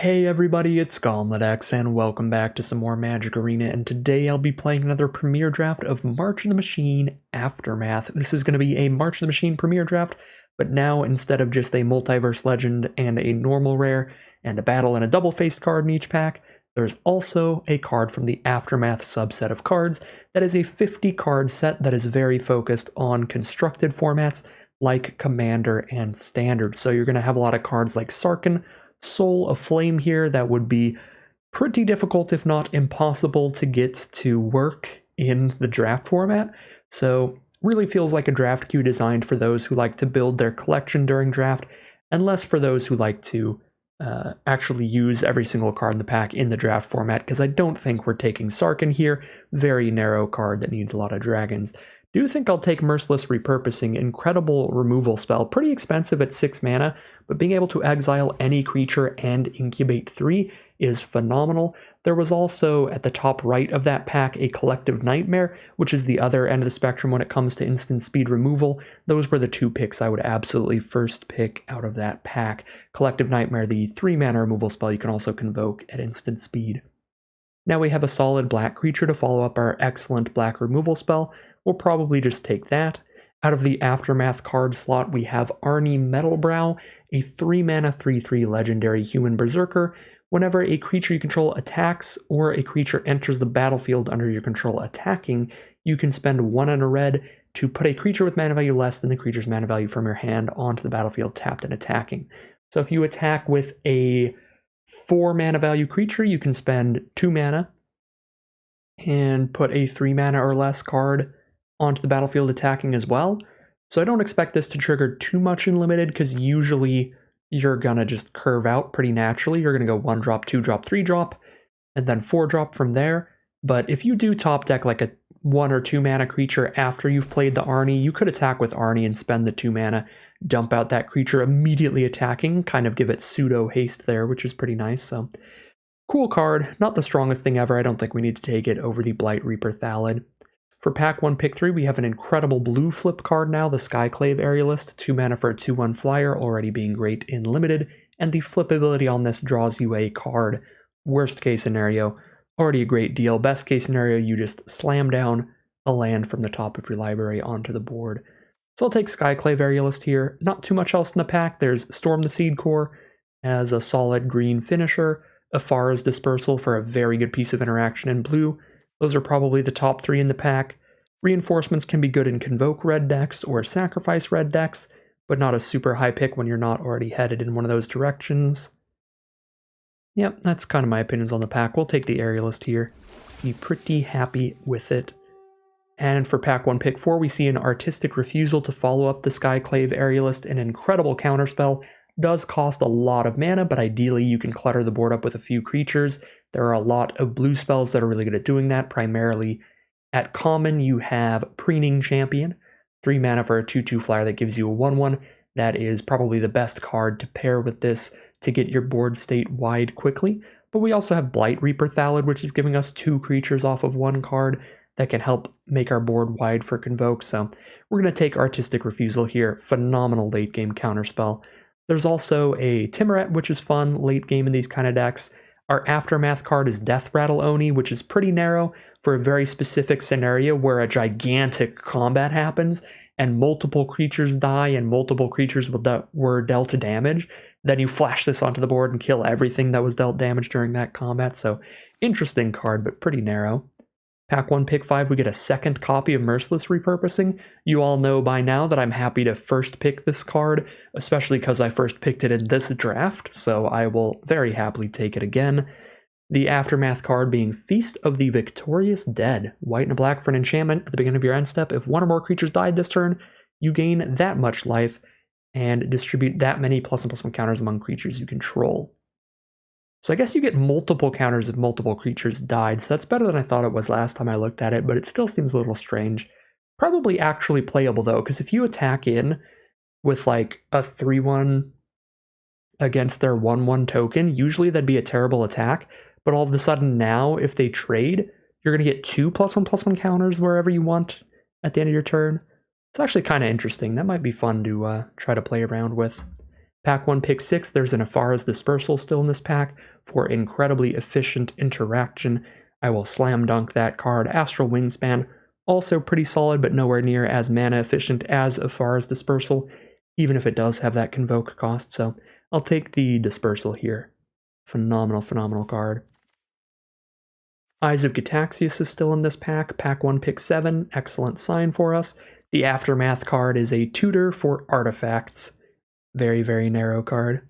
Hey everybody, it's GauntletX and welcome back to some more Magic Arena, and today I'll be playing another premiere draft of March of the Machine Aftermath. This is going to be a March of the Machine premiere draft, but now instead of just a Multiverse Legend and a normal rare and a battle and a double-faced card in each pack, there's also a card from the Aftermath subset of cards that is a 50 card set that is very focused on constructed formats like Commander and Standard. So you're going to have a lot of cards like Sarkhan, Soul of Flame here that would be pretty difficult, if not impossible, to get to work in the draft format. So really feels like a draft queue designed for those who like to build their collection during draft, and less for those who like to actually use every single card in the pack in the draft format, because I don't think we're taking Sarkhan here. Very narrow card that needs a lot of dragons. Do think I'll take Merciless Repurposing, incredible removal spell, pretty expensive at 6 mana, but being able to exile any creature and incubate 3 is phenomenal. There was also, at the top right of that pack, a Collective Nightmare, which is the other end of the spectrum when it comes to instant speed removal. Those were the two picks I would absolutely first pick out of that pack. Collective Nightmare, the 3 mana removal spell you can also convoke at instant speed. Now we have a solid black creature to follow up our excellent black removal spell. We'll probably just take that. Out of the Aftermath card slot, we have Arni Metalbrow, a 3 mana 3/3 legendary human berserker. Whenever a creature you control attacks or a creature enters the battlefield under your control attacking, you can spend 1 and a red to put a creature with mana value less than the creature's mana value from your hand onto the battlefield tapped and attacking. So if you attack with a 4 mana value creature, you can spend 2 mana and put a 3 mana or less card onto the battlefield attacking as well. So I don't expect this to trigger too much in limited, because usually you're gonna just curve out pretty naturally. You're gonna go 1 drop, 2 drop, 3 drop, and then 4 drop from there. But if you do top deck like a 1 or 2 mana creature after you've played the Arni, you could attack with Arni and spend the 2 mana, dump out that creature immediately attacking, kind of give it pseudo haste there, which is pretty nice. So cool card, not the strongest thing ever. I don't think we need to take it over the Blight Reaper Thallid. For pack 1, pick 3, we have an incredible blue flip card now, the Skyclave Aerialist, 2 mana for a 2/1 flyer, already being great in limited, and the flip ability on this draws you a card. Worst case scenario, already a great deal. Best case scenario, you just slam down a land from the top of your library onto the board. So I'll take Skyclave Aerialist here. Not too much else in the pack. There's Storm the Seed Core as a solid green finisher, Afara's Dispersal for a very good piece of interaction in blue. Those are probably the top 3 in the pack. Reinforcements can be good in Convoke red decks or Sacrifice red decks, but not a super high pick when you're not already headed in one of those directions. Yep, that's kind of my opinions on the pack. We'll take the Aerialist here. Be pretty happy with it. And for pack 1, pick 4, we see an Artistic Refusal to follow up the Skyclave Aerialist, an incredible counterspell. Does cost a lot of mana, but ideally you can clutter the board up with a few creatures. There are a lot of blue spells that are really good at doing that. Primarily at common, you have Preening Champion, 3 mana for a 2/2 flyer that gives you a 1/1. That is probably the best card to pair with this to get your board state wide quickly. But we also have Blight Reaper Thallid, which is giving us 2 creatures off of 1 card that can help make our board wide for Convoke. So we're going to take Artistic Refusal here. Phenomenal late game counterspell. There's also a Timuret, which is fun late game in these kind of decks. Our Aftermath card is Death Rattle Oni, which is pretty narrow for a very specific scenario where a gigantic combat happens and multiple creatures die and multiple creatures were dealt to damage. Then you flash this onto the board and kill everything that was dealt damage during that combat. So interesting card, but pretty narrow. Pack 1, pick 5, we get a second copy of Merciless Repurposing. You all know by now that I'm happy to first pick this card, especially because I first picked it in this draft, so I will very happily take it again. The Aftermath card being Feast of the Victorious Dead. White and a black for an enchantment at the beginning of your end step. If 1 or more creatures died this turn, you gain that much life and distribute that many +1/+1 counters among creatures you control. So I guess you get multiple counters if multiple creatures died, so that's better than I thought it was last time I looked at it, but it still seems a little strange. Probably actually playable though, because if you attack in with like a 3/1 against their 1/1 token, usually that'd be a terrible attack, but all of a sudden now, if they trade, you're going to get 2 +1/+1 counters wherever you want at the end of your turn. It's actually kind of interesting. That might be fun to try to play around with. Pack 1, Pick 6, there's an Afara's Dispersal still in this pack for incredibly efficient interaction. I will slam dunk that card. Astral Wingspan, also pretty solid, but nowhere near as mana efficient as Afara's Dispersal, even if it does have that Convoke cost, so I'll take the Dispersal here. Phenomenal, phenomenal card. Eyes of Gitaxias is still in this pack. Pack 1, Pick 7, excellent sign for us. The Aftermath card is a tutor for artifacts. Very, very narrow card.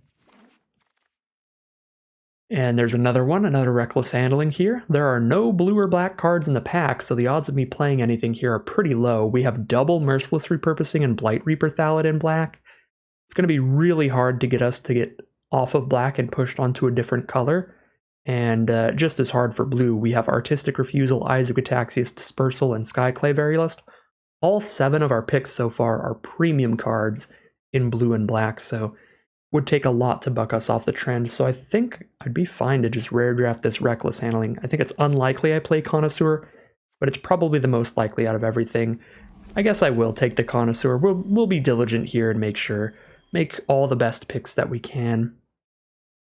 And there's another one, another Reckless Handling here. There are no blue or black cards in the pack, so the odds of me playing anything here are pretty low. We have double Merciless Repurposing and Blight Reaper Thallid in black. It's going to be really hard to get us to get off of black and pushed onto a different color. And just as hard for blue, we have Artistic Refusal, Eyes of Gitaxias, Dispersal, and Skyclave Aerialist. All 7 of our picks so far are premium cards in blue and black, so would take a lot to buck us off the trend, so I think I'd be fine to just rare draft this Reckless Handling. I think it's unlikely I play Connoisseur, but it's probably the most likely out of everything. I guess I will take the Connoisseur. We'll be diligent here and make all the best picks that we can.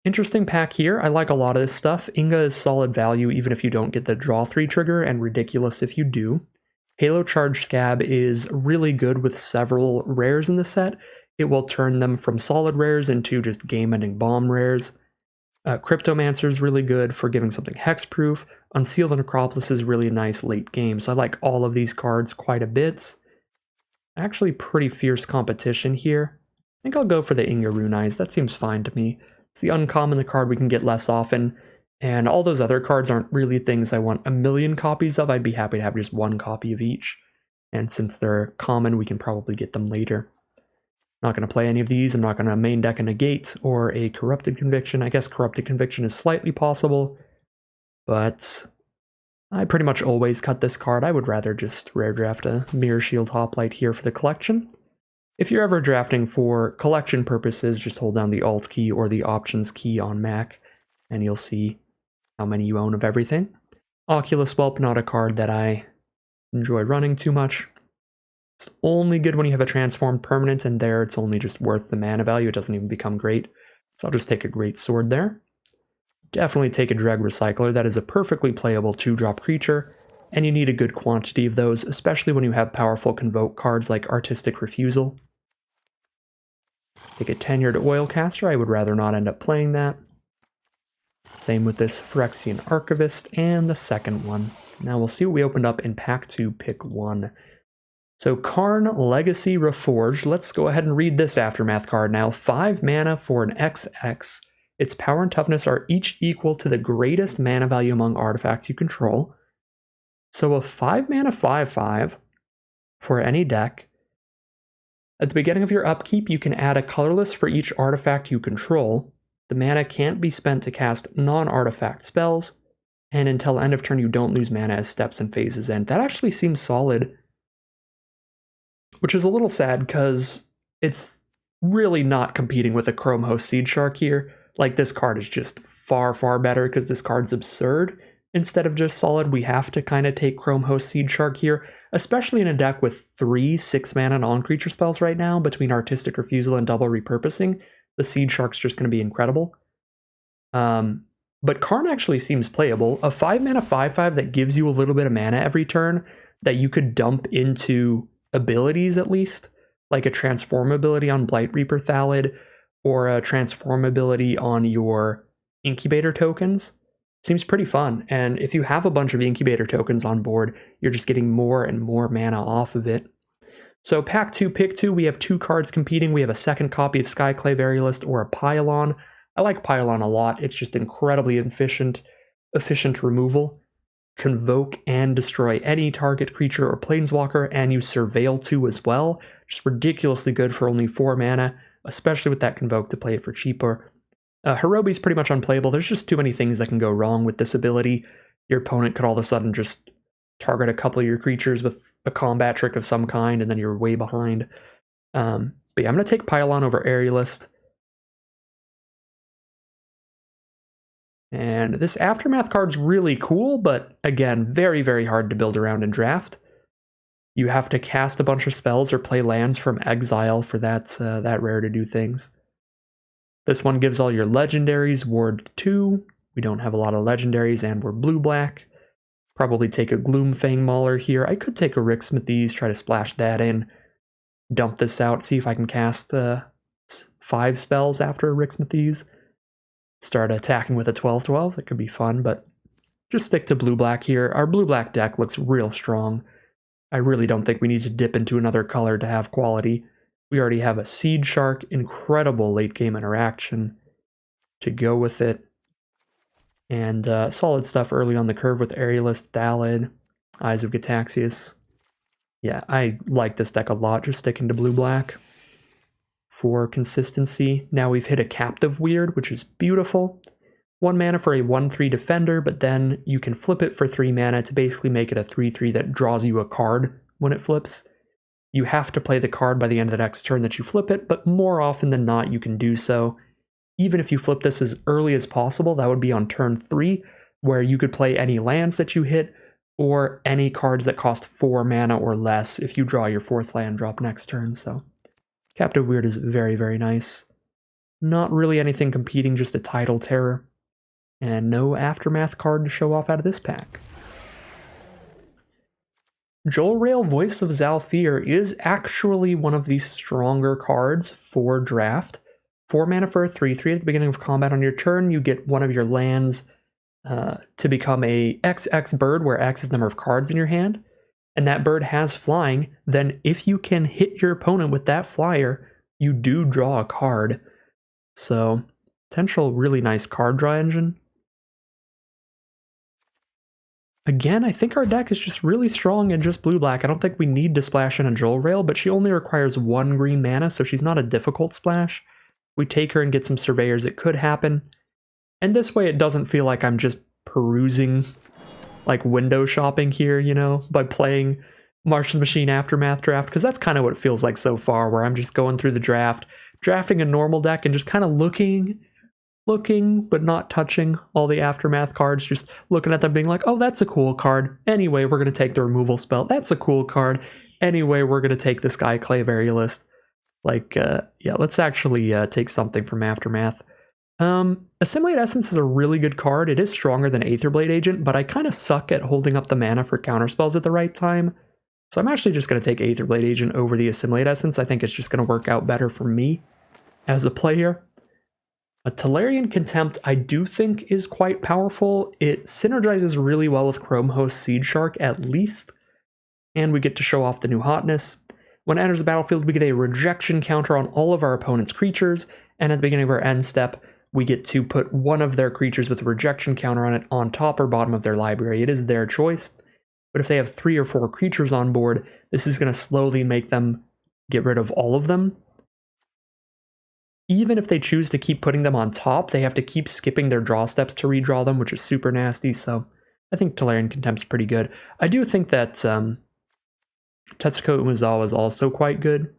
Interesting pack here. I like a lot of this stuff. Inga is solid value even if you don't get the draw 3 trigger, and ridiculous if you do. Halo Charge Scab is really good with several rares in the set. It will turn them from solid rares into just game-ending bomb rares. Cryptomancer is really good for giving something hexproof. Unseal the Necropolis is really nice late game, so I like all of these cards quite a bit. Actually pretty fierce competition here. I think I'll go for the Inga Rune Eyes. That seems fine to me. It's the uncommon, the card we can get less often, and all those other cards aren't really things I want a million copies of. I'd be happy to have just 1 copy of each, and since they're common, we can probably get them later. Not going to play any of these. I'm not going to main deck a Negate or a Corrupted Conviction. I guess Corrupted Conviction is slightly possible, but I pretty much always cut this card. I would rather just rare draft a Mirror Shield Hoplite here for the collection. If you're ever drafting for collection purposes, just hold down the Alt key or the Options key on Mac, and you'll see how many you own of everything. Oculus Whelp, not a card that I enjoy running too much. It's only good when you have a transformed permanent, and there it's only just worth the mana value. It doesn't even become great. So I'll just take a Great Sword there. Definitely take a Dreg Recycler. That is a perfectly playable 2-drop creature, and you need a good quantity of those, especially when you have powerful Convoke cards like Artistic Refusal. Take a Tenured Oilcaster. I would rather not end up playing that. Same with this Phyrexian Archivist and the second one. Now we'll see what we opened up in Pack 2, Pick 1. So Karn Legacy Reforged. Let's go ahead and read this Aftermath card now. 5 mana for an XX. Its power and toughness are each equal to the greatest mana value among artifacts you control. So a 5 mana 5/5 for any deck. At the beginning of your upkeep, you can add a colorless for each artifact you control. The mana can't be spent to cast non-artifact spells, and until end of turn you don't lose mana as steps and phases end. That actually seems solid. Which is a little sad because it's really not competing with a Chrome Host Seed Shark here. Like, this card is just far, far better because this card's absurd. Instead of just solid, we have to kind of take Chrome Host Seed Shark here, especially in a deck with 3 6-mana non-creature spells right now between Artistic Refusal and Double Repurposing. The Seed Shark's just going to be incredible. But Karn actually seems playable. A 5 mana 5/5 that gives you a little bit of mana every turn that you could dump into abilities at least, like a transform ability on Blight Reaper Thallid or a transform ability on your Incubator tokens. Seems pretty fun, and if you have a bunch of Incubator tokens on board, you're just getting more and more mana off of it. So Pack 2, Pick 2, we have 2 cards competing. We have a second copy of Skyclave Aerialist or a Pylon. I like Pylon a lot. It's just incredibly efficient removal. Convoke and destroy any target creature or planeswalker, and you surveil 2 as well. Just ridiculously good for only 4 mana, especially with that Convoke to play it for cheaper. Hirobi's pretty much unplayable. There's just too many things that can go wrong with this ability. Your opponent could all of a sudden just target a couple of your creatures with a combat trick of some kind, and then you're way behind. But yeah, I'm going to take Pylon over Aerialist. And this Aftermath card's really cool, but again, very, very hard to build around in draft. You have to cast a bunch of spells or play lands from exile for that rare to do things. This one gives all your legendaries Ward 2. We don't have a lot of legendaries, and we're blue-black. Probably take a Gloomfang Mauler here. I could take a Ricksmithies, try to splash that in, dump this out, see if I can cast 5 spells after a Ricksmithies. Start attacking with a 12-12. That could be fun, but just stick to blue-black here. Our blue-black deck looks real strong. I really don't think we need to dip into another color to have quality. We already have a Seed Shark, incredible late-game interaction to go with it. And solid stuff early on the curve with Aerialist, Thallid, Eyes of Gataxius. Yeah, I like this deck a lot, just sticking to blue-black for consistency. Now we've hit a Captive Weird, which is beautiful. 1 mana for a 1/3 defender, but then you can flip it for 3 mana to basically make it a 3/3 that draws you a card when it flips. You have to play the card by the end of the next turn that you flip it, but more often than not you can do so. Even if you flip this as early as possible, that would be on turn 3, where you could play any lands that you hit, or any cards that cost 4 mana or less if you draw your 4th land drop next turn. So Captive Weird is very, very nice. Not really anything competing, just a Tidal Terror. And no Aftermath card to show off out of this pack. Jolrael, Voice of Zhalfir is actually one of the stronger cards for draft. 4 mana for a 3/3 at the beginning of combat on your turn. You get one of your lands to become a XX bird, where X is the number of cards in your hand. And that bird has flying. Then if you can hit your opponent with that flyer, you do draw a card. So potential really nice card draw engine. Again, I think our deck is just really strong and just blue-black. I don't think we need to splash in a Jolrael, but she only requires 1 green mana, so she's not a difficult splash. We take her and get some Surveyors, it could happen. And this way it doesn't feel like I'm just perusing, like window shopping here, you know, by playing March of the Machine Aftermath draft, because that's kind of what it feels like so far, where I'm just going through the draft, drafting a normal deck and just kind of looking, but not touching all the Aftermath cards, just looking at them being like, oh, that's a cool card. Anyway, we're going to take the removal spell. That's a cool card. Anyway, we're going to take the Skyclave Aerialist. Like, yeah, let's actually take something from Aftermath. Assimilate Essence is a really good card. It is stronger than Aetherblade Agent, but I kind of suck at holding up the mana for counterspells at the right time. So I'm actually just going to take Aetherblade Agent over the Assimilate Essence. I think it's just going to work out better for me as a player. A Tolarian Contempt I do think is quite powerful. It synergizes really well with Chromehost Seed Shark at least, and we get to show off the new hotness. When it enters the battlefield, we get a rejection counter on all of our opponent's creatures, and at the beginning of our end step, we get to put one of their creatures with a rejection counter on it on top or bottom of their library. It is their choice, but if they have 3 or 4 creatures on board, this is going to slowly make them get rid of all of them. Even if they choose to keep putting them on top, they have to keep skipping their draw steps to redraw them, which is super nasty, so I think Tolarian Contempt's pretty good. I do think that Tetsuko Umezawa is also quite good,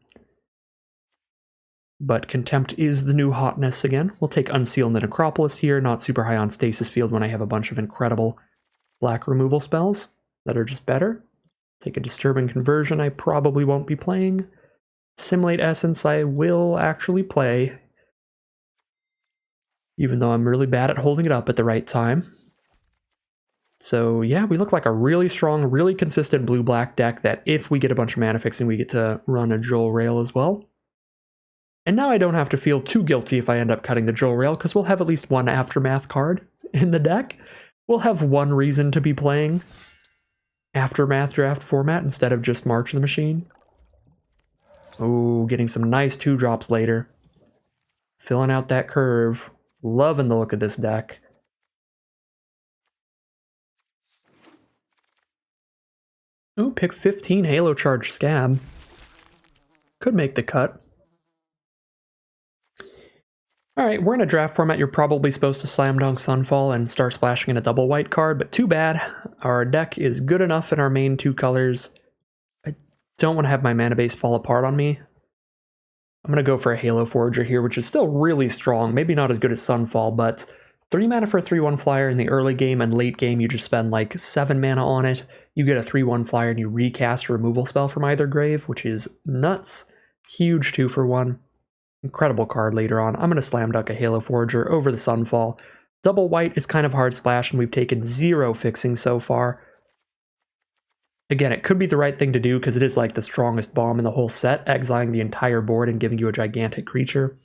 but Contempt is the new hotness again. We'll take Unseal the Necropolis here, not super high on Stasis Field when I have a bunch of incredible black removal spells that are just better. Take a Disturbing Conversion I probably won't be playing. Assimilate Essence I will actually play, even though I'm really bad at holding it up at the right time. So yeah, we look like a really strong, really consistent blue-black deck that if we get a bunch of mana fixing, we get to run a Jolrael as well. And now I don't have to feel too guilty if I end up cutting the Jolrael, because we'll have at least 1 Aftermath card in the deck. We'll have 1 reason to be playing Aftermath draft format instead of just March of the Machine. Oh, getting some nice 2-drops later. Filling out that curve. Loving the look of this deck. Oh, pick 15 Halo Charge Scab. Could make the cut. Alright, we're in a draft format. You're probably supposed to slam dunk Sunfall and start splashing in a double white card, but too bad. Our deck is good enough in our main 2 colors. I don't want to have my mana base fall apart on me. I'm going to go for a Halo Forager here, which is still really strong. Maybe not as good as Sunfall, but 3 mana for a 3/1 flyer in the early game and late game. You just spend like 7 mana on it. You get a 3/1 flyer and you recast a removal spell from either grave, which is nuts. Huge 2-for-1. Incredible card later on. I'm going to slam dunk a Halo Forager over the Sunfall. Double white is kind of hard splash, and we've taken 0 fixing so far. Again, it could be the right thing to do because it is like the strongest bomb in the whole set, exiling the entire board and giving you a gigantic creature.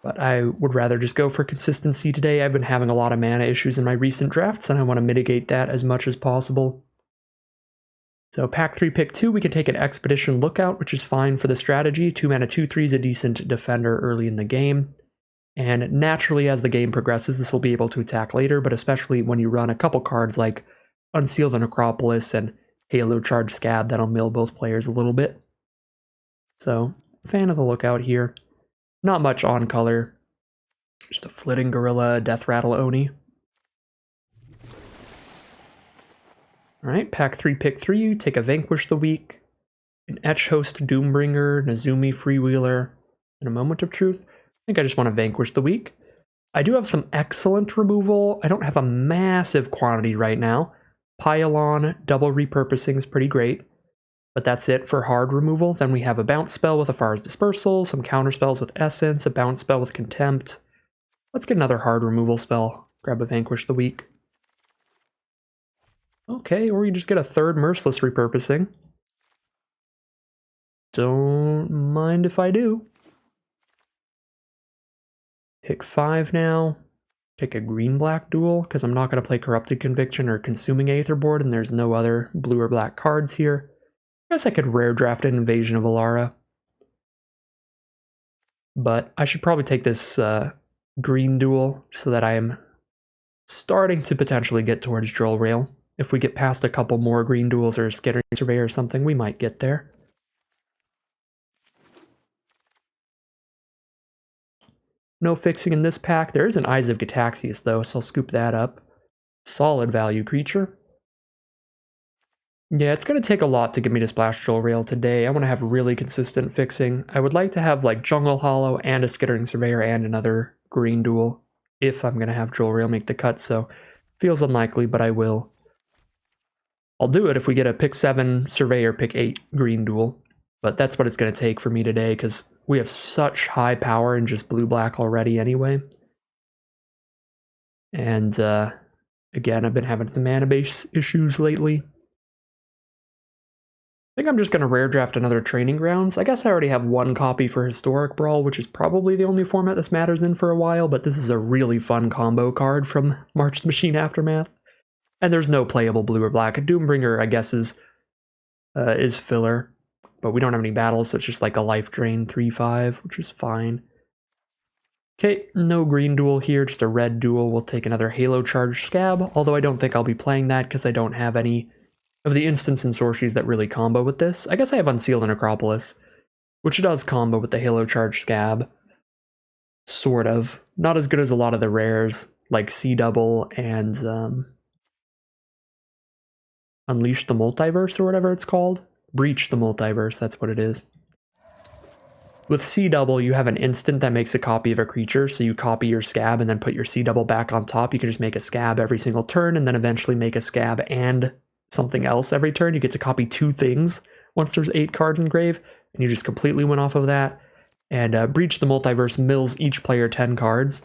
But I would rather just go for consistency today. I've been having a lot of mana issues in my recent drafts, and I want to mitigate that as much as possible. So pack 3, pick 2, we can take an Expedition Lookout, which is fine for the strategy. 2 mana, 2/3 is a decent defender early in the game. And naturally, as the game progresses, this will be able to attack later, but especially when you run a couple cards like Unseal the Necropolis and Halo Charge Scab, that'll mill both players a little bit. So, fan of the Lookout here. Not much on color. Just a Flitting Gorilla, Death Rattle Oni. Alright, pack 3, pick 3, take a Vanquish the Weak, an Etch Host Doombringer, Nezumi Freewheeler, and a Moment of Truth. I think I just want to Vanquish the Weak. I do have some excellent removal. I don't have a massive quantity right now. Pylon, double repurposing is pretty great, but that's it for hard removal. Then we have a bounce spell with Afar's Dispersal, some counter spells with Essence, a bounce spell with Contempt. Let's get another hard removal spell. Grab a Vanquish the Weak. Okay, or you just get a third Merciless repurposing. Don't mind if I do. Pick 5 now. Take a green-black duel, because I'm not going to play Corrupted Conviction or Consuming Aetherboard, and there's no other blue or black cards here. I guess I could rare draft an Invasion of Alara. But I should probably take this green duel so that I am starting to potentially get towards Droll Rail. If we get past a couple more green duels or Skittering Surveyor or something, we might get there. No fixing in this pack. There is an Eyes of Gitaxias though, so I'll scoop that up. Solid value creature. Yeah, it's going to take a lot to get me to splash Droll Rail today. I want to have really consistent fixing. I would like to have like Jungle Hollow and a Skittering Surveyor and another green duel if I'm going to have Droll Rail make the cut, so feels unlikely, but I will. I'll do it if we get a pick 7 Surveyor, pick 8 green duel. But that's what it's going to take for me today, because we have such high power in just blue-black already anyway. And, again, I've been having some mana base issues lately. I think I'm just going to rare draft another Training Grounds. I guess I already have 1 copy for Historic Brawl, which is probably the only format this matters in for a while, but this is a really fun combo card from March the Machine Aftermath. And there's no playable blue or black. A Doombringer, I guess, is filler. But we don't have any battles, so it's just like a life drain 3/5, which is fine. Okay, no green duel here, just a red duel. We'll take another Halo Charge Scab, although I don't think I'll be playing that because I don't have any of the instants and sorceries that really combo with this. I guess I have Unseal the Necropolis, which does combo with the Halo Charge Scab. Sort of. Not as good as a lot of the rares, like C-Double and Unleash the Multiverse or whatever it's called. Breach the Multiverse, that's what it is. With C-Double, you have an instant that makes a copy of a creature, so you copy your Scab and then put your C-Double back on top. You can just make a Scab every single turn and then eventually make a Scab and something else every turn. You get to copy 2 things once there's 8 cards in grave, and you just completely win off of that. And Breach the Multiverse mills each player 10 cards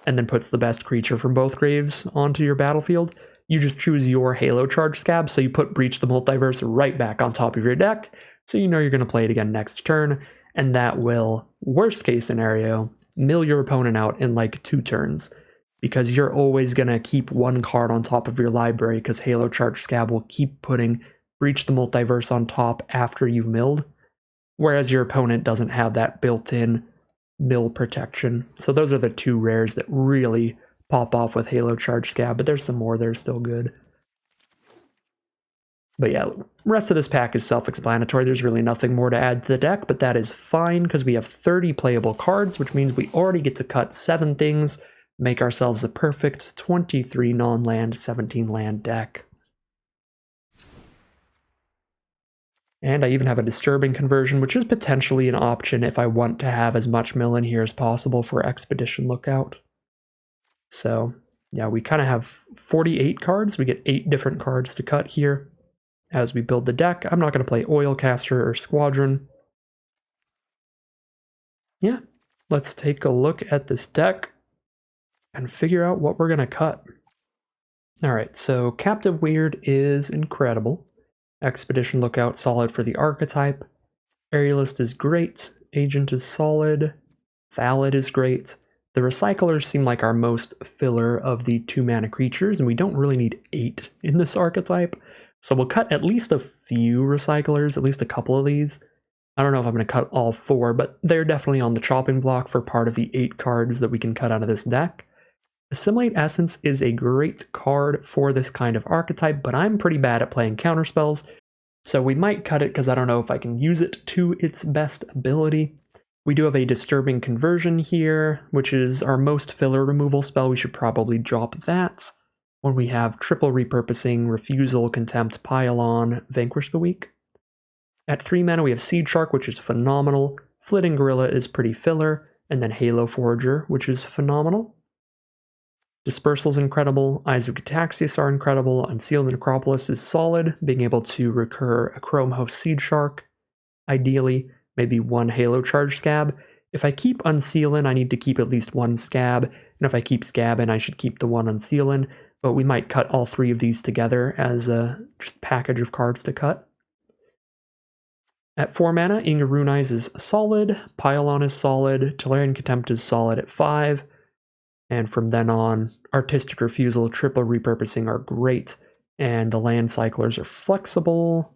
and then puts the best creature from both graves onto your battlefield. You just choose your Halo Charge Scab, so you put Breach the Multiverse right back on top of your deck, so you know you're going to play it again next turn, and that will, worst case scenario, mill your opponent out in like 2 turns, because you're always going to keep 1 card on top of your library, because Halo Charge Scab will keep putting Breach the Multiverse on top after you've milled, whereas your opponent doesn't have that built-in mill protection. So those are the 2 rares that really pop off with Halo Charge Scab, but there's some more that are still good. But yeah, rest of this pack is self-explanatory. There's really nothing more to add to the deck, but that is fine because we have 30 playable cards, which means we already get to cut 7 things, make ourselves a perfect 23 non-land, 17 land deck. And I even have a Disturbing Conversion, which is potentially an option if I want to have as much mill in here as possible for Expedition Lookout. So, yeah, we kind of have 48 cards. We get 8 different cards to cut here as we build the deck. I'm not going to play Oilcaster or Squadron. yeah, let's take a look at this deck and figure out what we're going to cut. Alright, so Captive Weird is incredible. Expedition Lookout solid for the archetype. Aerialist is great. Agent is solid. Valid is great. The Recyclers seem like our most filler of the 2-mana creatures, and we don't really need 8 in this archetype. So we'll cut at least a few Recyclers, at least a couple of these. I don't know if I'm going to cut all 4, but they're definitely on the chopping block for part of the 8 cards that we can cut out of this deck. Assimilate Essence is a great card for this kind of archetype, but I'm pretty bad at playing counterspells, so we might cut it because I don't know if I can use it to its best ability. We do have a Disturbing Conversion here, which is our most filler removal spell. We should probably drop that. When we have Triple Repurposing, Refusal, Contempt, Pile-On, Vanquish the Weak. At 3 mana we have Seed Shark, which is phenomenal. Flitting Gorilla is pretty filler, and then Halo Forager, which is phenomenal. Dispersal's incredible, Eyes of Gitaxias are incredible, Unsealed Necropolis is solid, being able to recur a Chrome Host Seed Shark. Ideally, maybe 1 Halo Charge Scab. If I keep Unsealin', I need to keep at least 1 Scab, and if I keep Scabbin', I should keep the 1 Unsealin', but we might cut all 3 of these together as a just package of cards to cut. At 4 mana, Inga Runize is solid, Pile-On is solid, Tolarian Contempt is solid at 5, and from then on, Artistic Refusal, Triple Repurposing are great, and the Land Cyclers are flexible.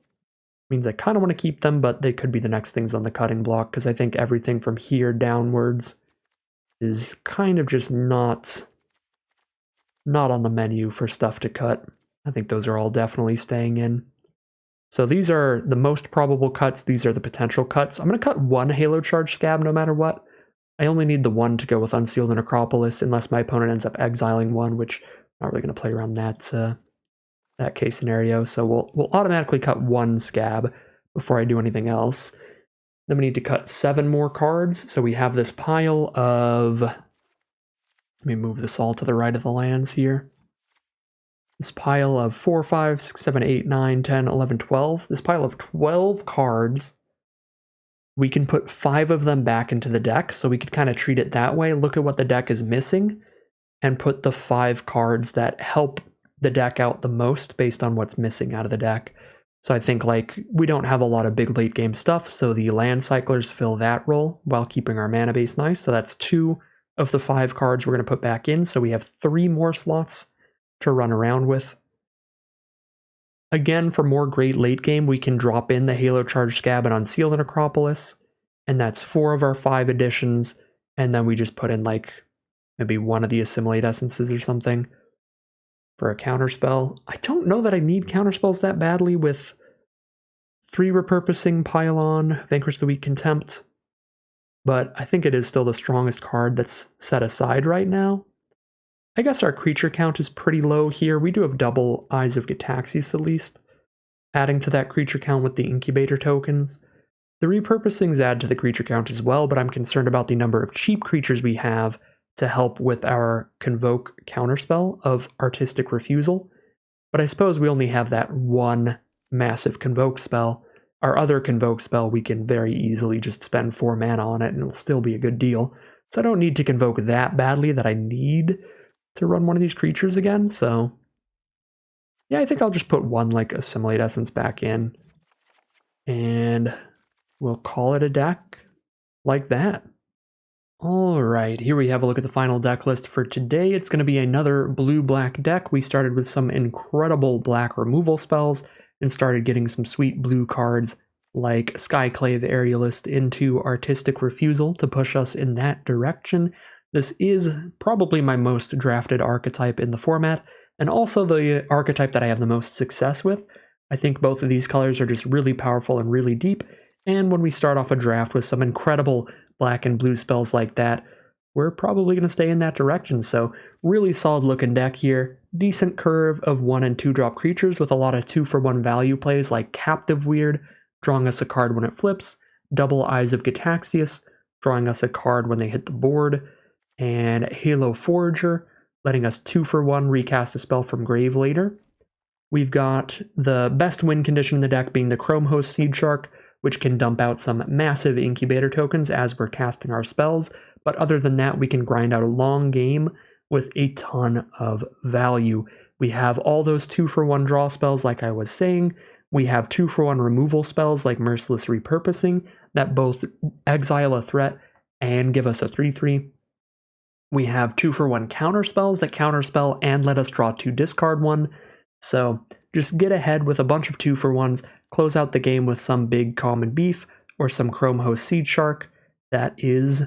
Means I kind of want to keep them, but they could be the next things on the cutting block, because I think everything from here downwards is kind of just not on the menu for stuff to cut. I think those are all definitely staying in. So these are the most probable cuts, these are the potential cuts. I'm going to cut 1 Halo Charge Scab no matter what. I only need the 1 to go with Unsealed Necropolis unless my opponent ends up exiling 1, which I'm not really going to play around that case scenario. So we'll automatically cut 1 Scab before I do anything else. Then we need to cut 7 more cards. So we have this pile of... Let me move this all to the right of the lands here. This pile of 4, 5, 6, 7, 8, 9, 10, 11, 12. This pile of 12 cards. We can put 5 of them back into the deck, so we could kind of treat it that way. Look at what the deck is missing, and put the 5 cards that help the deck out the most based on what's missing out of the deck. So I think like we don't have a lot of big late game stuff, so the Land Cyclers fill that role while keeping our mana base nice. So that's 2 of the 5 cards we're going to put back in, so we have 3 more slots to run around with. Again, for more great late game, we can drop in the Halo Charge Scab and Unseal the Necropolis, and that's 4 of our 5 additions, and then we just put in like maybe 1 of the Assimilate Essences or something for a counterspell. I don't know that I need counterspells that badly with 3 Repurposing, Pile-On, Vanquish the Weak, Contempt, but I think it is still the strongest card that's set aside right now. I guess our creature count is pretty low here. We do have double Eyes of Gitaxias at least, adding to that creature count with the Incubator tokens. The repurposings add to the creature count as well, but I'm concerned about the number of cheap creatures we have to help with our Convoke counterspell of Artistic Refusal. But I suppose we only have that 1 massive Convoke spell. Our other Convoke spell, we can very easily just spend 4 mana on it and it'll still be a good deal. So I don't need to Convoke that badly that I need to run one of these creatures again, so yeah, I think I'll just put 1 like Assimilate Essence back in, and we'll call it a deck like that. Alright, here we have a look at the final deck list for today. It's going to be another blue-black deck. We started with some incredible black removal spells, and started getting some sweet blue cards like Skyclave Aerialist into Artistic Refusal to push us in that direction. This is probably my most drafted archetype in the format, and also the archetype that I have the most success with. I think both of these colors are just really powerful and really deep, and when we start off a draft with some incredible black and blue spells like that, we're probably going to stay in that direction. So really solid looking deck here. Decent curve of 1 and 2 drop creatures with a lot of 2-for-1 value plays like Captive Weird, drawing us a card when it flips, double Eyes of Gitaxias, drawing us a card when they hit the board, and Halo Forager, letting us 2-for-1 recast a spell from grave later. We've got the best win condition in the deck being the Chrome Host Seed Shark, which can dump out some massive incubator tokens as we're casting our spells. But other than that, we can grind out a long game with a ton of value. We have all those 2-for-1 draw spells like I was saying. We have 2-for-1 removal spells like Merciless Repurposing that both exile a threat and give us a 3/3. We have 2-for-1 counter spells that counterspell and let us draw 2, discard 1. So just get ahead with a bunch of 2-for-1s, close out the game with some big common beef or some Chrome Host Seed Shark. That is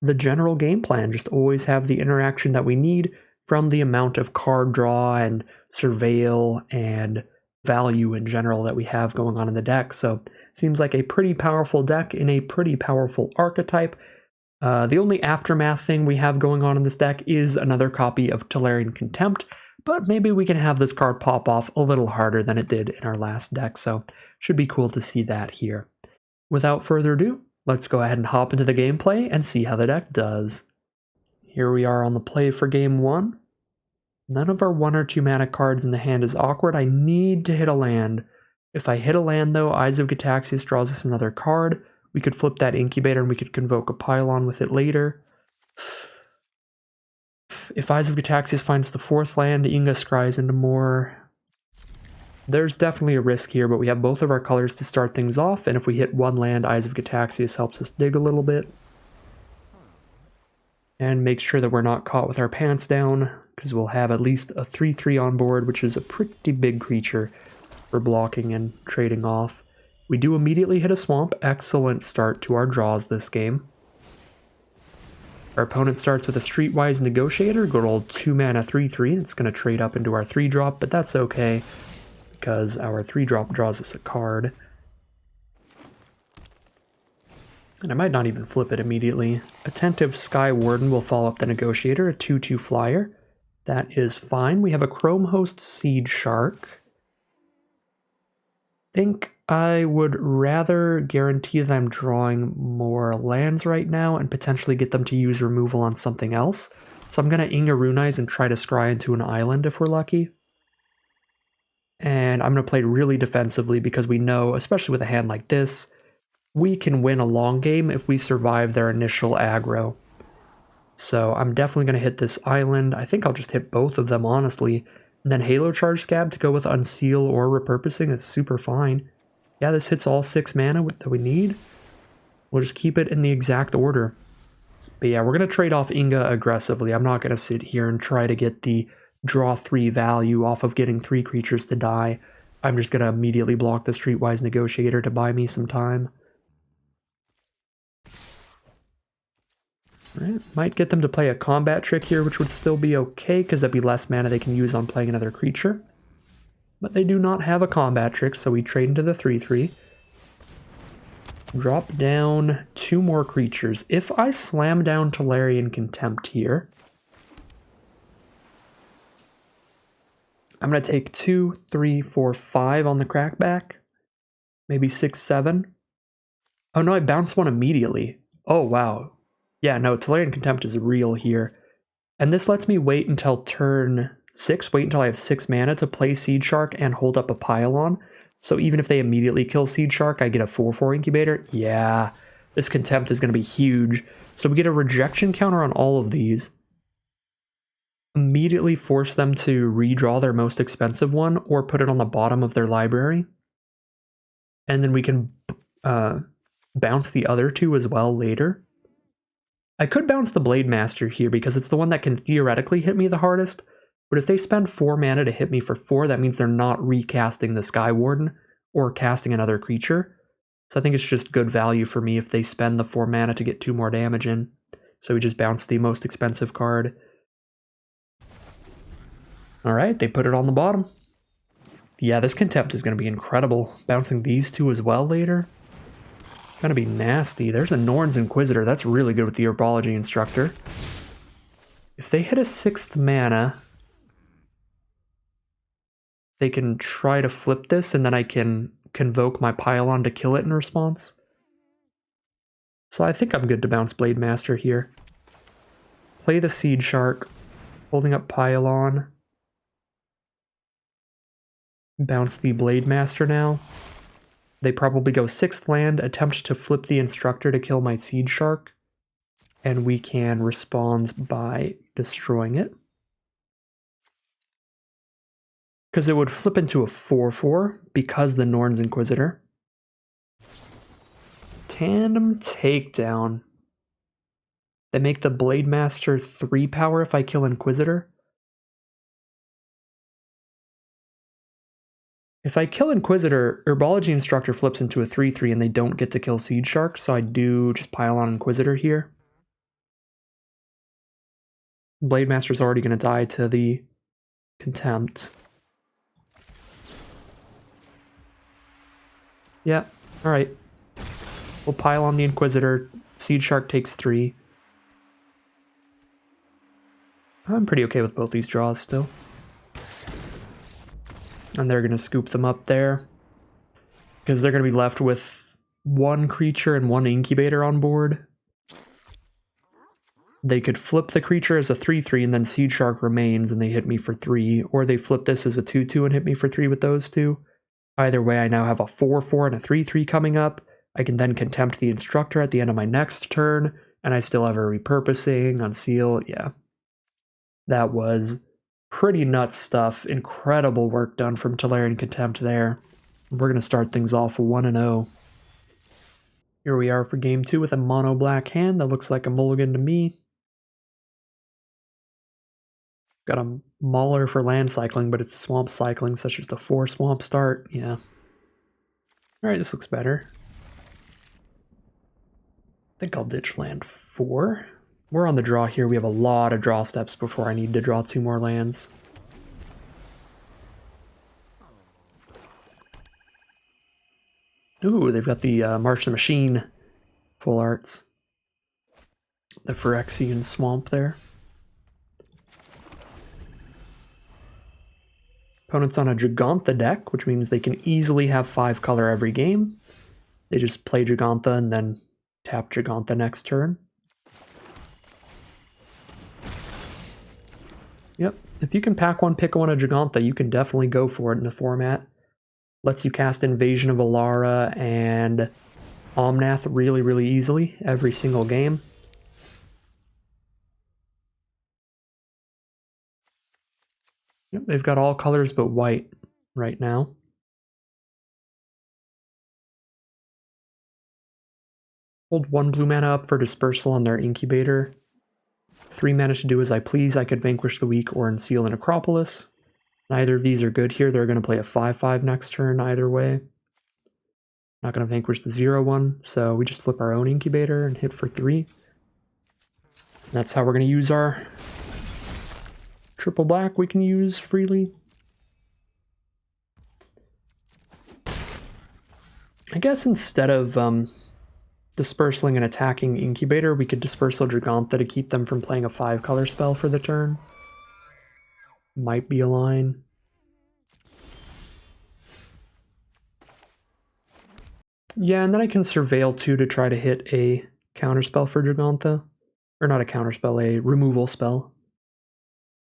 the general game plan. Just always have the interaction that we need from the amount of card draw and surveil and value in general that we have going on in the deck. So seems like a pretty powerful deck in a pretty powerful archetype. The only aftermath thing we have going on in this deck is another copy of Tolarian Contempt, but maybe we can have this card pop off a little harder than it did in our last deck, so should be cool to see that here. Without further ado, let's go ahead and hop into the gameplay and see how the deck does. Here we are on the play for game 1. None of our 1 or 2 mana cards in the hand is awkward. I need to hit a land. If I hit a land though, Eyes of Gitaxias draws us another card. We could flip that incubator and we could convoke a pylon with it later. If Eyes of Gitaxias finds the 4th land, Inga scries into more. There's definitely a risk here, but we have both of our colors to start things off, and if we hit 1 land, Eyes of Gitaxias helps us dig a little bit. And make sure that we're not caught with our pants down, because we'll have at least a 3/3 on board, which is a pretty big creature for blocking and trading off. We do immediately hit a swamp. Excellent start to our draws this game. Our opponent starts with a Streetwise Negotiator, good old 2 mana 3/3. It's going to trade up into our 3-drop, but that's okay because our 3-drop draws us a card. And I might not even flip it immediately. Attentive Sky Warden will follow up the Negotiator, a 2/2 flyer. That is fine. We have a Chrome Host Seed Shark. I think I would rather guarantee that I'm drawing more lands right now and potentially get them to use removal on something else. So I'm going to Inga Runize and try to scry into an island if we're lucky. And I'm going to play really defensively because we know, especially with a hand like this, we can win a long game if we survive their initial aggro. So I'm definitely going to hit this island. I think I'll just hit both of them, honestly. And then Halo Charge Scab to go with Unseal or Repurposing is super fine. Yeah, this hits all 6 mana that we need. We'll just keep it in the exact order. But yeah, we're going to trade off Inga aggressively. I'm not going to sit here and try to get the draw 3 value off of getting 3 creatures to die. I'm just going to immediately block the Streetwise Negotiator to buy me some time. Alright, might get them to play a combat trick here, which would still be okay, because that'd be less mana they can use on playing another creature. But they do not have a combat trick, so we trade into the 3/3. Drop down 2 more creatures. If I slam down Tolarian Contempt here, I'm going to take 2, 3, 4, 5 on the crackback. Maybe 6, 7. Oh no, I bounce 1 immediately. Oh wow. Yeah, no, Tolarian Contempt is real here. And this lets me wait until turn 6, wait until I have 6 mana to play Seed Shark and hold up a pylon. So even if they immediately kill Seed Shark, I get a 4/4 incubator. Yeah, this Contempt is going to be huge. So we get a rejection counter on all of these. Immediately force them to redraw their most expensive one or put it on the bottom of their library. And then we can bounce the other 2 as well later. I could bounce the Blade Master here because it's the one that can theoretically hit me the hardest, but if they spend 4 mana to hit me for 4, that means they're not recasting the Sky Warden or casting another creature. So I think it's just good value for me if they spend the 4 mana to get 2 more damage in. So we just bounce the most expensive card. Alright, they put it on the bottom. Yeah, this Contempt is going to be incredible. Bouncing these 2 as well later. Gonna be nasty. There's a Norn's Inquisitor. That's really good with the Herbology Instructor. If they hit a 6th mana, they can try to flip this, and then I can convoke my Pylon to kill it in response. So I think I'm good to bounce Blade Master here. Play the Seed Shark, holding up Pylon. Bounce the Blade Master now. They probably go 6th land, attempt to flip the Instructor to kill my Seed Shark, and we can respond by destroying it. Because it would flip into a 4/4 because the Norn's Inquisitor. Tandem Takedown. They make the Blade Master 3 power if I kill Inquisitor. If I kill Inquisitor, Herbology Instructor flips into a 3/3 and they don't get to kill Seed Shark, so I do just pile on Inquisitor here. Blade Master's already going to die to the Contempt. Yeah, alright. We'll pile on the Inquisitor. Seed Shark takes 3. I'm pretty okay with both these draws still. And they're going to scoop them up there. Because they're going to be left with 1 creature and 1 incubator on board. They could flip the creature as a 3/3 and then Seed Shark remains and they hit me for 3. Or they flip this as a 2/2 and hit me for 3 with those two. Either way, I now have a 4/4 and a 3/3 coming up. I can then Contempt the Instructor at the end of my next turn. And I still have a repurposing, unseal, yeah. That was pretty nuts stuff. Incredible work done from Tolarian Contempt there. We're going to start things off 1-0. Here we are for game 2 with a mono black hand that looks like a mulligan to me. Got a Mauler for land cycling, but it's swamp cycling, so that's just a 4 swamp start. Yeah. Alright, this looks better. I think I'll ditch land 4. We're on the draw here. We have a lot of draw steps before I need to draw 2 more lands. Ooh, they've got the March the Machine full arts. The Phyrexian Swamp there. Opponent's on a Gigantha deck, which means they can easily have 5 color every game. They just play Gigantha and then tap Gigantha next turn. Yep, if you can pack one, pick one of Gigantha, you can definitely go for it in the format. Lets you cast Invasion of Alara and Omnath really, really easily every single game. Yep, they've got all colors but white right now. Hold 1 blue mana up for Dispersal on their Incubator. 3 mana to do as I please. I could Vanquish the Weak or Unseal an Acropolis. Neither of these are good here. They're going to play a 5/5 next turn either way. Not going to Vanquish the 0/1, so we just flip our own Incubator and hit for 3. That's how we're going to use our triple black we can use freely. I guess instead of dispersing and attacking Incubator, we could Dispersal Gigantha to keep them from playing a 5-color spell for the turn. Might be a line. Yeah, and then I can Surveil too to try to hit a counterspell for Gigantha. Or not a counterspell, a removal spell.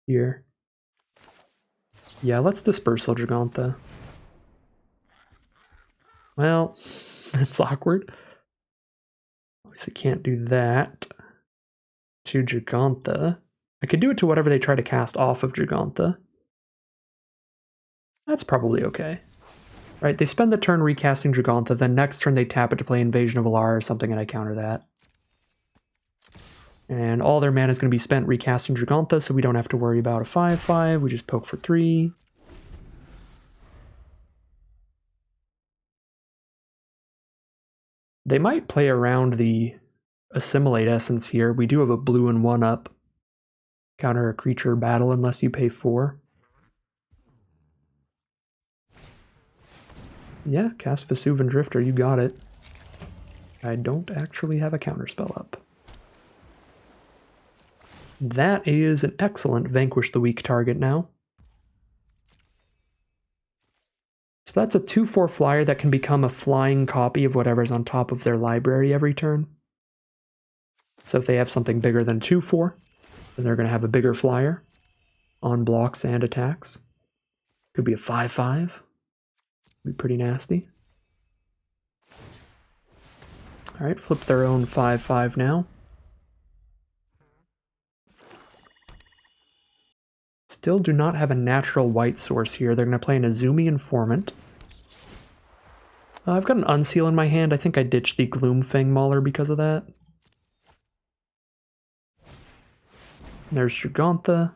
Here. Yeah, let's Dispersal Gigantha. Well, that's awkward. Obviously can't do that to Gigantha. I could do it to whatever they try to cast off of Gigantha. That's probably okay. Right, they spend the turn recasting Gigantha, then next turn they tap it to play Invasion of Alara or something, and I counter that. And all their mana is going to be spent recasting Gigantha, so we don't have to worry about a 5/5. We just poke for 3. They might play around the Assimilate Essence here. We do have a blue and 1 up. Counter a creature battle unless you pay 4. Yeah, cast Vesuvan Drifter, you got it. I don't actually have a counterspell up. That is an excellent Vanquish the Weak target now. So that's a 2/4 flyer that can become a flying copy of whatever's on top of their library every turn. So if they have something bigger than 2/4, then they're going to have a bigger flyer on blocks and attacks. Could be a 5/5. Be pretty nasty. Alright, flip their own 5/5 now. Still do not have a natural white source here. They're going to play an Azumi Informant. I've got an Unseal in my hand. I think I ditched the Gloomfang Mauler because of that. There's Gigantha.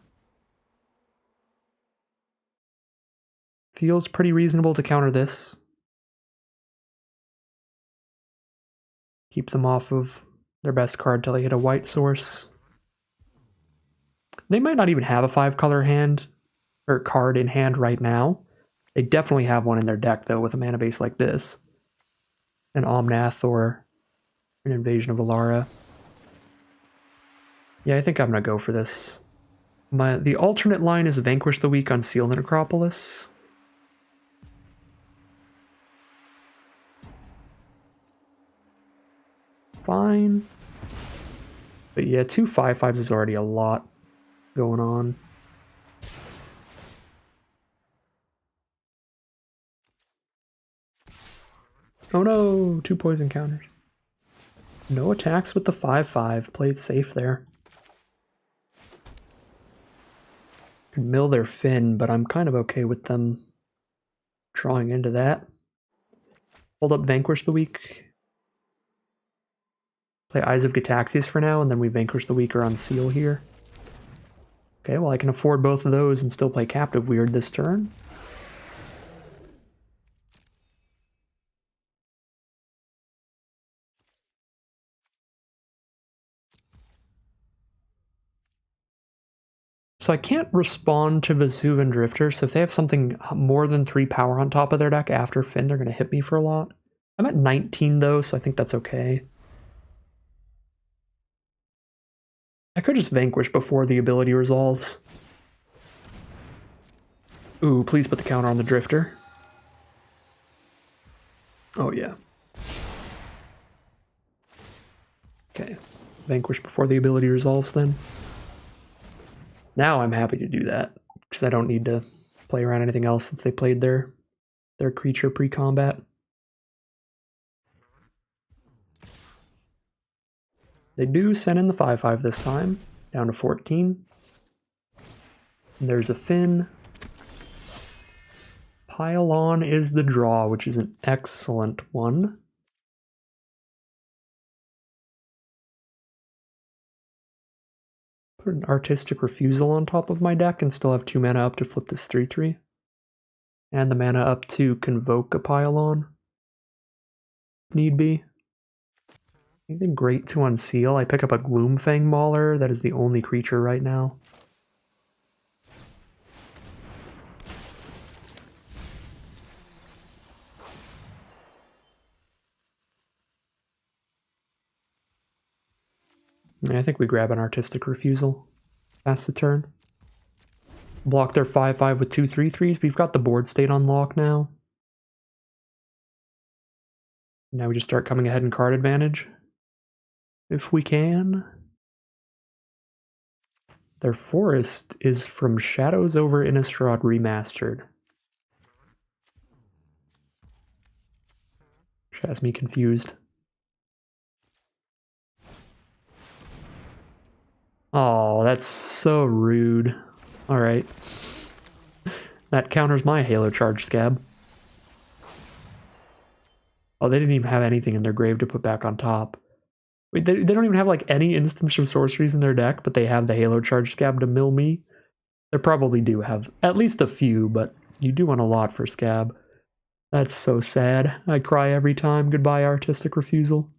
Feels pretty reasonable to counter this. Keep them off of their best card till they hit a white source. They might not even have a 5-color hand or card in hand right now. They definitely have one in their deck though with a mana base like this. An Omnath or an Invasion of Alara. Yeah, I think I'm gonna go for this. The alternate line is Vanquish the Weak, Unseal the Necropolis. Fine. But yeah, 2 5/5s is already a lot going on. Oh no, 2 poison counters. No attacks with the 5/5. Played safe there. Could mill their Finn, but I'm kind of okay with them drawing into that. Hold up Vanquish the Weak. Play Eyes of Gitaxias for now, and then we Vanquish the Weak or Unseal here. Okay, well I can afford both of those and still play Captive Weird this turn. So I can't respond to Vesuvan Drifter, so if they have something more than 3 power on top of their deck after Finn, they're going to hit me for a lot. I'm at 19 though, so I think that's okay. I could just Vanquish before the ability resolves. Ooh, please put the counter on the Drifter. Oh yeah. Okay, Vanquish before the ability resolves then. Now I'm happy to do that, because I don't need to play around anything else since they played their creature pre-combat. They do send in the 5/5 this time, down to 14. And there's a Finn. Pylon is the draw, which is an excellent one. Put an Artistic Refusal on top of my deck and still have 2 mana up to flip this 3/3. And the mana up to Convoke a Pylon. Need be. Anything great to Unseal? I pick up a Gloomfang Mauler. That is the only creature right now. I think we grab an Artistic Refusal. Pass the turn. Block their 5/5 with 2 3/3s. We've got the board state on lock now. Now we just start coming ahead in card advantage. If we can. Their forest is from Shadows over Innistrad Remastered. Which has me confused. Oh, that's so rude. Alright. That counters my Halo Charge Scab. Oh, they didn't even have anything in their grave to put back on top. Wait, they don't even have like any instance of sorceries in their deck, but they have the Halo Charge Scab to mill me. They probably do have at least a few, but you do want a lot for Scab. That's so sad. I cry every time. Goodbye, Artistic Refusal.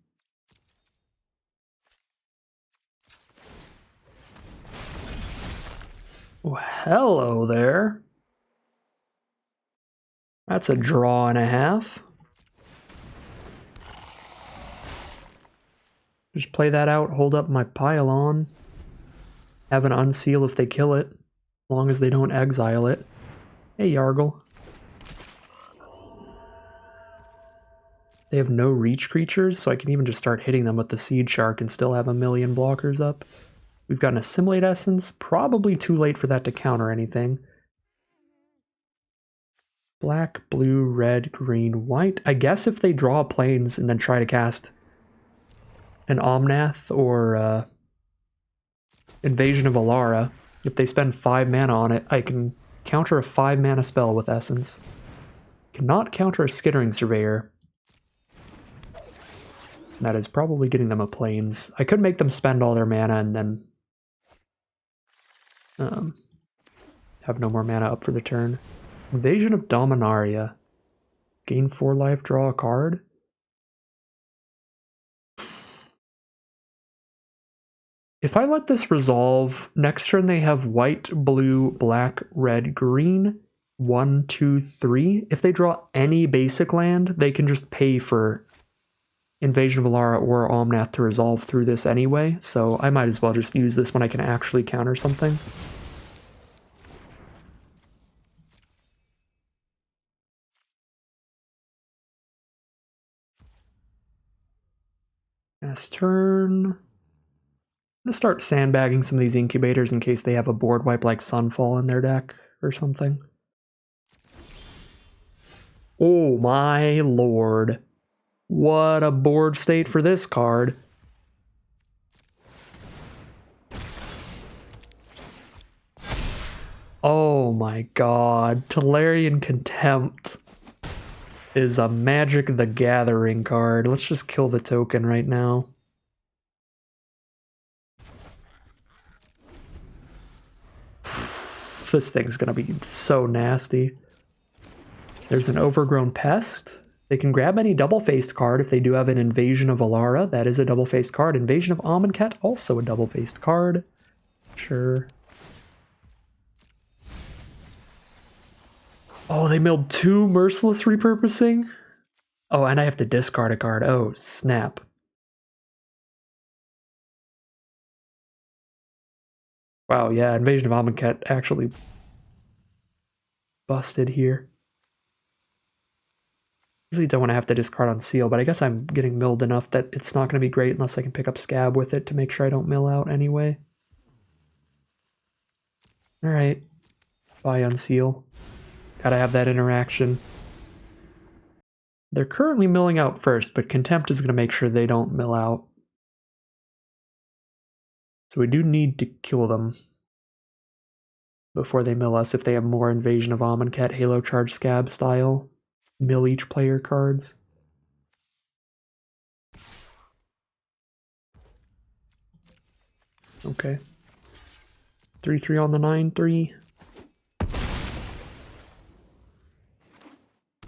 Oh, hello there. That's a draw and a half. Just play that out, hold up my Pylon. Have an Unseal if they kill it, as long as they don't exile it. Hey, Yargle. They have no reach creatures, so I can even just start hitting them with the Seed Shark and still have a million blockers up. We've got an Assimilate Essence, probably too late for that to counter anything. Black, blue, red, green, white. I guess if they draw planes and then try to cast an Omnath or Invasion of Alara. If they spend 5 mana on it, I can counter a 5 mana spell with Essence. Cannot counter a Skittering Surveyor. That is probably getting them a Plains. I could make them spend all their mana and then have no more mana up for the turn. Invasion of Dominaria. Gain 4 life, draw a card. If I let this resolve, next turn they have white, blue, black, red, green. 1, 2, 3. If they draw any basic land, they can just pay for Invasion of Alara or Omnath to resolve through this anyway, so I might as well just use this when I can actually counter something. Next turn. I'm gonna start sandbagging some of these incubators in case they have a board wipe like Sunfall in their deck or something. Oh my lord. What a board state for this card. Oh my god. Tolarian Contempt is a Magic the Gathering card. Let's just kill the token right now. This thing's gonna be so nasty. There's an Overgrown Pest. They can grab any double-faced card if they do have an Invasion of Alara. That is a double-faced card. Invasion of Amonkhet, also a double-faced card. Sure. Oh, they milled 2 Merciless Repurposing? Oh, and I have to discard a card. Oh, snap. Wow, yeah, Invasion of Amonkhet actually busted here. Usually don't want to have to discard on Seal, but I guess I'm getting milled enough that it's not going to be great unless I can pick up Scab with it to make sure I don't mill out anyway. Alright. Bye, Unseal. Gotta have that interaction. They're currently milling out first, but Contempt is going to make sure they don't mill out. So we do need to kill them before they mill us if they have more Invasion of Amonkhet, Halo Charge Scab style mill each player cards. Okay. 3/3 on the 9/3.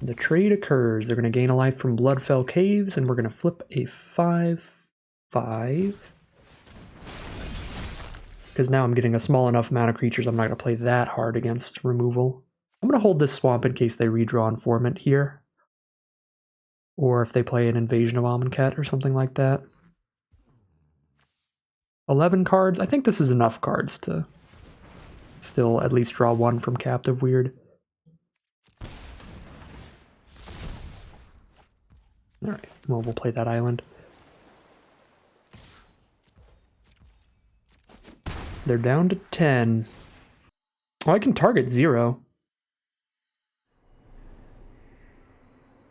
The trade occurs. They're going to gain a life from Bloodfell Caves, and we're going to flip a 5/5. Because now I'm getting a small enough amount of creatures, I'm not going to play that hard against removal. I'm going to hold this swamp in case they redraw Informant here. Or if they play an Invasion of Amonkhet or something like that. 11 cards. I think this is enough cards to still at least draw 1 from Captive Weird. Alright, well, we'll play that island. They're down to 10. Oh, I can target 0.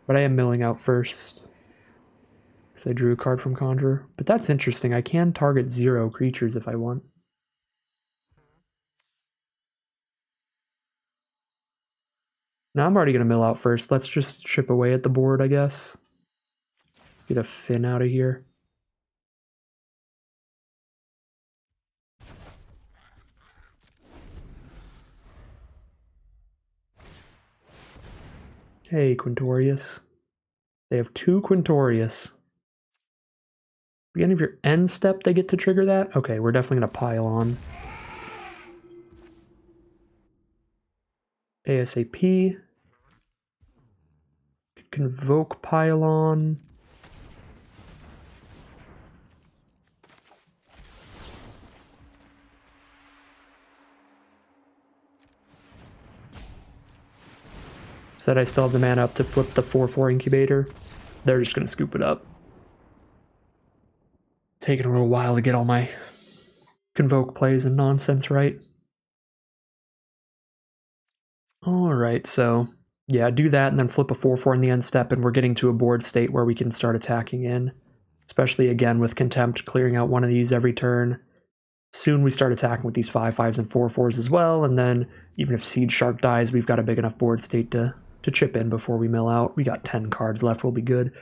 But I am milling out first. Because I drew a card from Conjurer. But that's interesting. I can target 0 creatures if I want. Now I'm already going to mill out first. Let's just chip away at the board, I guess. Get a Fin out of here. Hey, Quintorius. They have 2 Quintorius. Beginning of your end step, they get to trigger that? Okay, we're definitely going to pile on. ASAP. Convoke Pylon. Said I still have the mana up to flip the 4/4 incubator. They're just going to scoop it up. Taking a little while to get all my Convoke plays and nonsense right. Alright, so yeah, do that and then flip a 4/4 in the end step, and we're getting to a board state where we can start attacking in. especially again with Contempt clearing out one of these every turn. Soon we start attacking with these 5/5s and 4/4s as well, and then even if Seed Shark dies, we've got a big enough board state to chip in before we mill out. We got 10 cards left, we'll be good.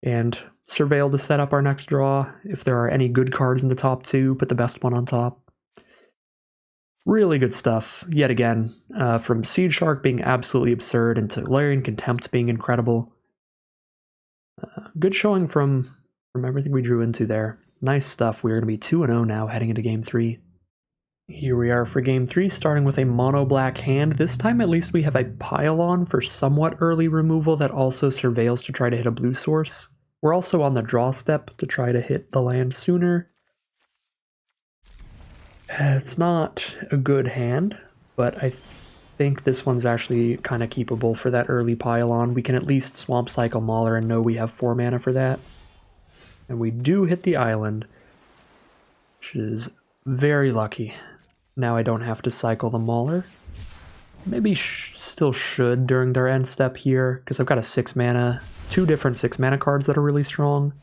And Surveil to set up our next draw. If there are any good cards in the top two, put the best one on top. Really good stuff, yet again, from Seed Shark being absolutely absurd and to Larian Contempt being incredible. Good showing from everything we drew into there. Nice stuff. We're going to be 2-0 now heading into Game 3. Here we are for Game 3, starting with a mono-black hand. This time at least we have a Pylon for somewhat early removal that also surveils to try to hit a blue source. We're also on the draw step to try to hit the land sooner. It's not a good hand, but I think this one's actually kind of keepable for that early Pylon. We can at least Swamp Cycle Mauler and know we have 4 mana for that. And we do hit the island, which is very lucky. Now I don't have to cycle the Mauler. Maybe still should during their end step here, because I've got a 6 mana, 2 different 6 mana cards that are really strong.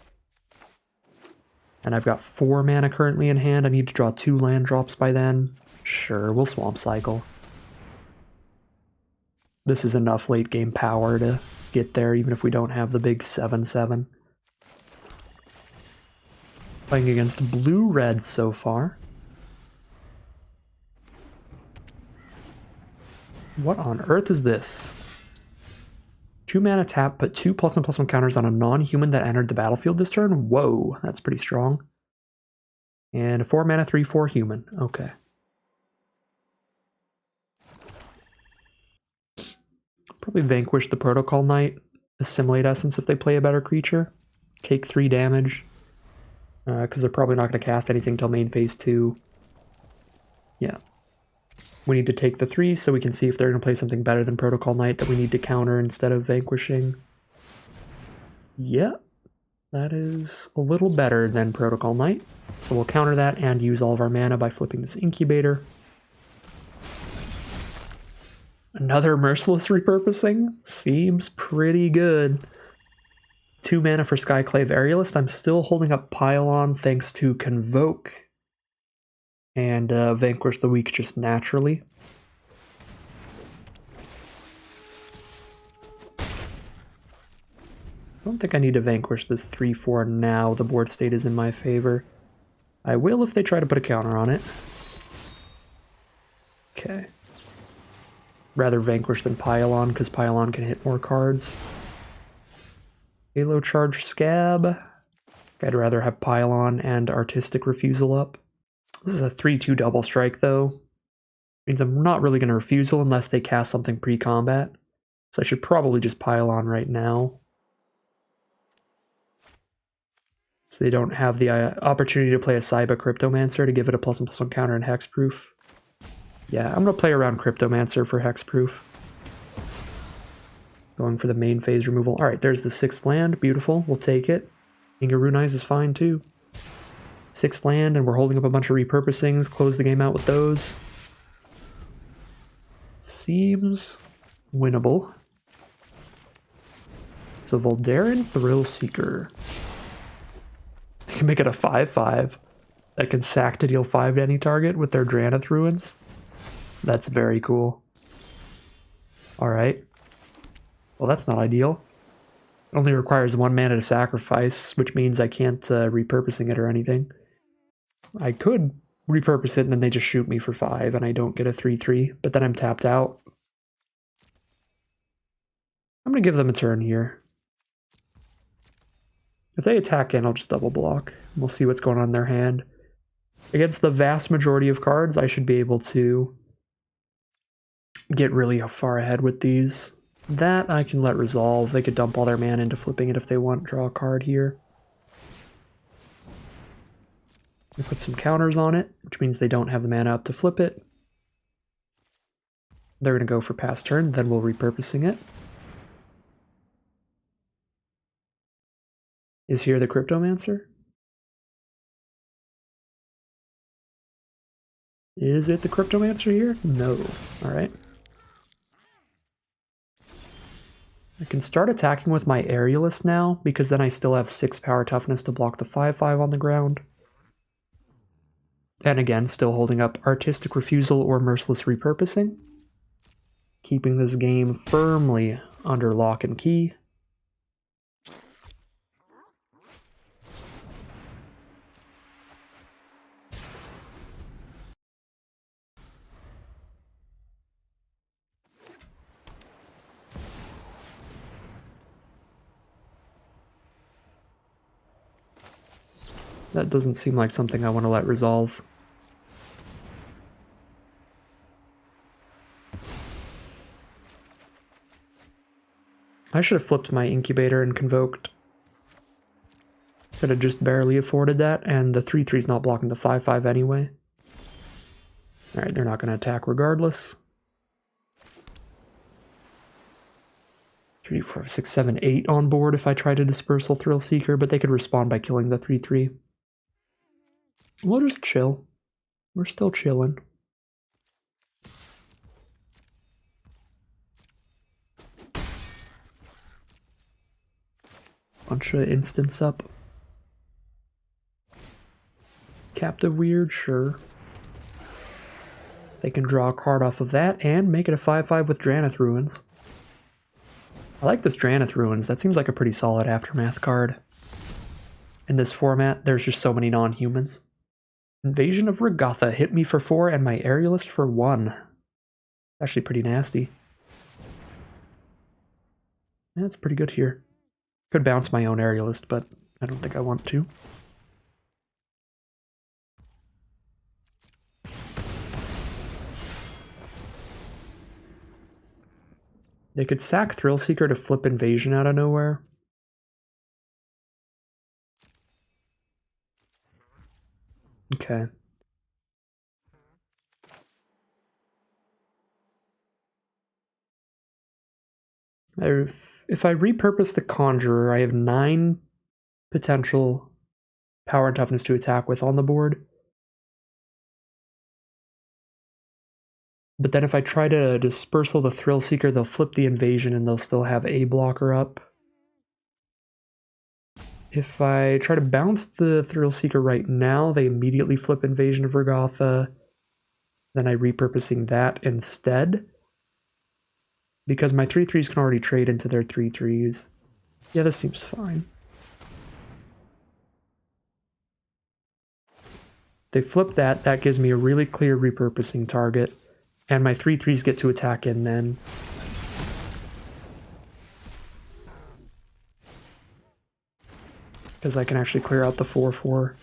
And I've got 4 mana currently in hand. I need to draw 2 land drops by then. Sure, we'll Swamp Cycle. This is enough late game power to get there, even if we don't have the big 7/7. Playing against blue-red so far. What on earth is this? 2 mana tap, put 2 +1/+1 counters on a non-human that entered the battlefield this turn? Whoa, that's pretty strong. And a 4 mana 3/4 human. Okay. Probably Vanquish the Protocol Knight. Assimilate Essence if they play a better creature. Take 3 damage. Because they're probably not going to cast anything till main phase 2. Yeah. We need to take the 3 so we can see if they're going to play something better than Protocol Knight that we need to counter instead of Vanquishing. Yeah, that is a little better than Protocol Knight. So we'll counter that and use all of our mana by flipping this Incubator. Another Merciless Repurposing? Seems pretty good. 2 mana for Skyclave Aerialist. I'm still holding up Pylon thanks to Convoke and Vanquish the Weak just naturally. I don't think I need to Vanquish this 3/4 now. The board state is in my favor. I will if they try to put a counter on it. Okay. Rather Vanquish than Pylon, because Pylon can hit more cards. Halo Charge Scab. I'd rather have Pylon and Artistic Refusal up. This is a 3/2 double strike, though. Means I'm not really going to refusal unless they cast something pre-combat. So I should probably just Pylon right now. So they don't have the opportunity to play a Cyber Cryptomancer to give it a +1/+1 counter and hexproof. Yeah, I'm going to play around Cryptomancer for hexproof. Going for the main phase removal. Alright, there's the 6th land. Beautiful. We'll take it. Ingarunize is fine too. 6th land, and we're holding up a bunch of repurposings. Close the game out with those. Seems winnable. So Voldaren Thrill Seeker. They can make it a 5/5 that can sack to deal 5 to any target with their Drannith Ruins. That's very cool. Alright. Well, that's not ideal. It only requires 1 mana to sacrifice, which means I can't repurposing it or anything. I could repurpose it and then they just shoot me for 5 and I don't get a 3/3, but then I'm tapped out. I'm going to give them a turn here. If they attack in, I'll just double block. We'll see what's going on in their hand. Against the vast majority of cards, I should be able to get really far ahead with these. That I can let resolve. They could dump all their mana into flipping it if they want. Draw a card here. We put some counters on it, which means they don't have the mana up to flip it. They're going to go for pass turn, then we'll repurposing it. Is here the Cryptomancer? Is it the Cryptomancer here? No. Alright. I can start attacking with my Aerialist now, because then I still have 6 power toughness to block the 5/5 on the ground. And again, still holding up Artistic Refusal or Merciless Repurposing. Keeping this game firmly under lock and key. That doesn't seem like something I want to let resolve. I should have flipped my Incubator and Convoked. Could have just barely afforded that, and the 3/3's not blocking the 5/5 anyway. Alright, they're not going to attack regardless. 3, 4, 6, 7, 8 on board if I try to Dispersal Thrill Seeker, but they could respond by killing the 3/3. We'll just chill. We're still chilling. Bunch of instants up. Captive Weird, sure. They can draw a card off of that and make it a 5/5 with Drannith Ruins. I like this Drannith Ruins. That seems like a pretty solid Aftermath card. In this format, there's just so many non-humans. Invasion of Regatha hit me for 4 and my Aerialist for 1. Actually pretty nasty. Yeah, it's pretty good here. Could bounce my own Aerialist, but I don't think I want to. They could sack Thrillseeker to flip Invasion out of nowhere. Okay. If I repurpose the Conjurer, I have 9 potential power and toughness to attack with on the board. But then if I try to Dispersal the Thrillseeker, they'll flip the Invasion and they'll still have a blocker up. If I try to bounce the Thrillseeker right now, they immediately flip Invasion of Regatha. Then I'm repurposing that instead. Because my 3/3s can already trade into their 3/3s. Yeah, this seems fine. They flip that, that gives me a really clear repurposing target. And my 3/3s get to attack in then. Because I can actually clear out the 4/4.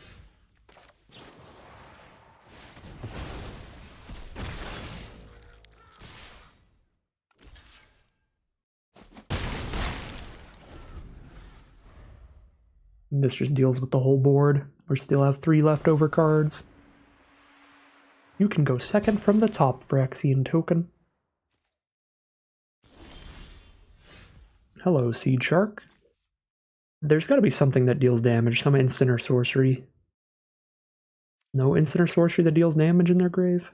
And this just deals with the whole board. We still have 3 leftover cards. You can go second from the top, Phyrexian token. Hello, Seed Shark. There's got to be something that deals damage, some instant or sorcery. No instant or sorcery that deals damage in their grave?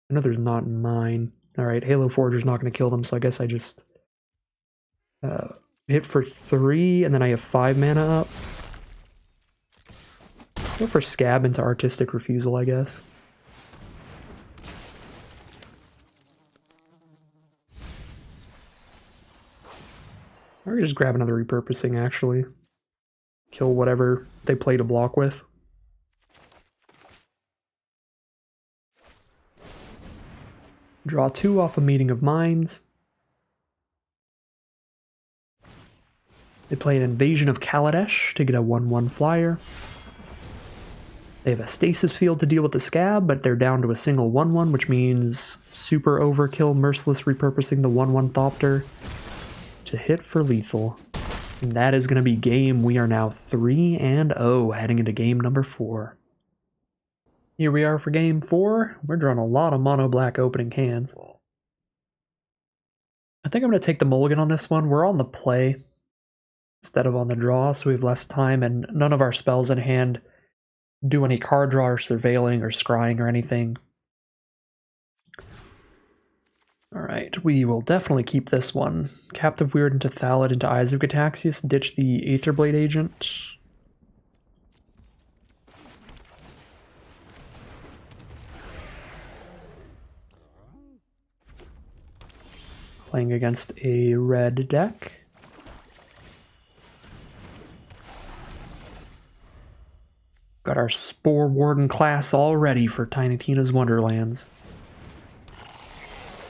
I know there's not in mine. Alright, Halo Forger's not going to kill them, so I guess I just hit for 3, and then I have 5 mana up. Go for Scab into Artistic Refusal, I guess. Or just grab another repurposing, actually. Kill whatever they play to block with. Draw 2 off a Meeting of Minds. They play an Invasion of Kaladesh to get a 1/1 flyer. They have a Stasis Field to deal with the Scab, but they're down to a single 1/1, which means super overkill, merciless repurposing the 1/1 Thopter to hit for lethal. And that is going to be game. We are now 3-0 heading into game number 4. Here we are for game 4. We're drawing a lot of mono black opening hands. I think I'm going to take the mulligan on this one. We're on the play instead of on the draw, so we have less time, and none of our spells in hand do any card draw or surveilling or scrying or anything. Alright, we will definitely keep this one. Captive Weird into Thalid into Eyes of Gataxius, ditch the Aetherblade agent. Playing against a red deck. Got our Spore Warden class all ready for Tiny Tina's Wonderlands.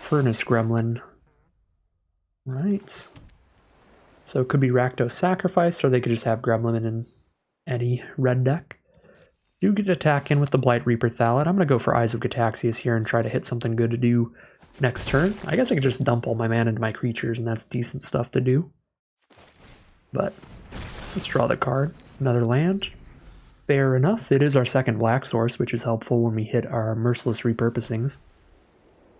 Furnace Gremlin. Right. So it could be Rakdos Sacrifice, or they could just have Gremlin in any red deck. Do get to attack in with the Blight Reaper Thalid. I'm going to go for Eyes of Gataxius here and try to hit something good to do next turn. I guess I could just dump all my mana into my creatures, and that's decent stuff to do. But let's draw the card. Another land. Fair enough. It is our second black source, which is helpful when we hit our Merciless Repurposings.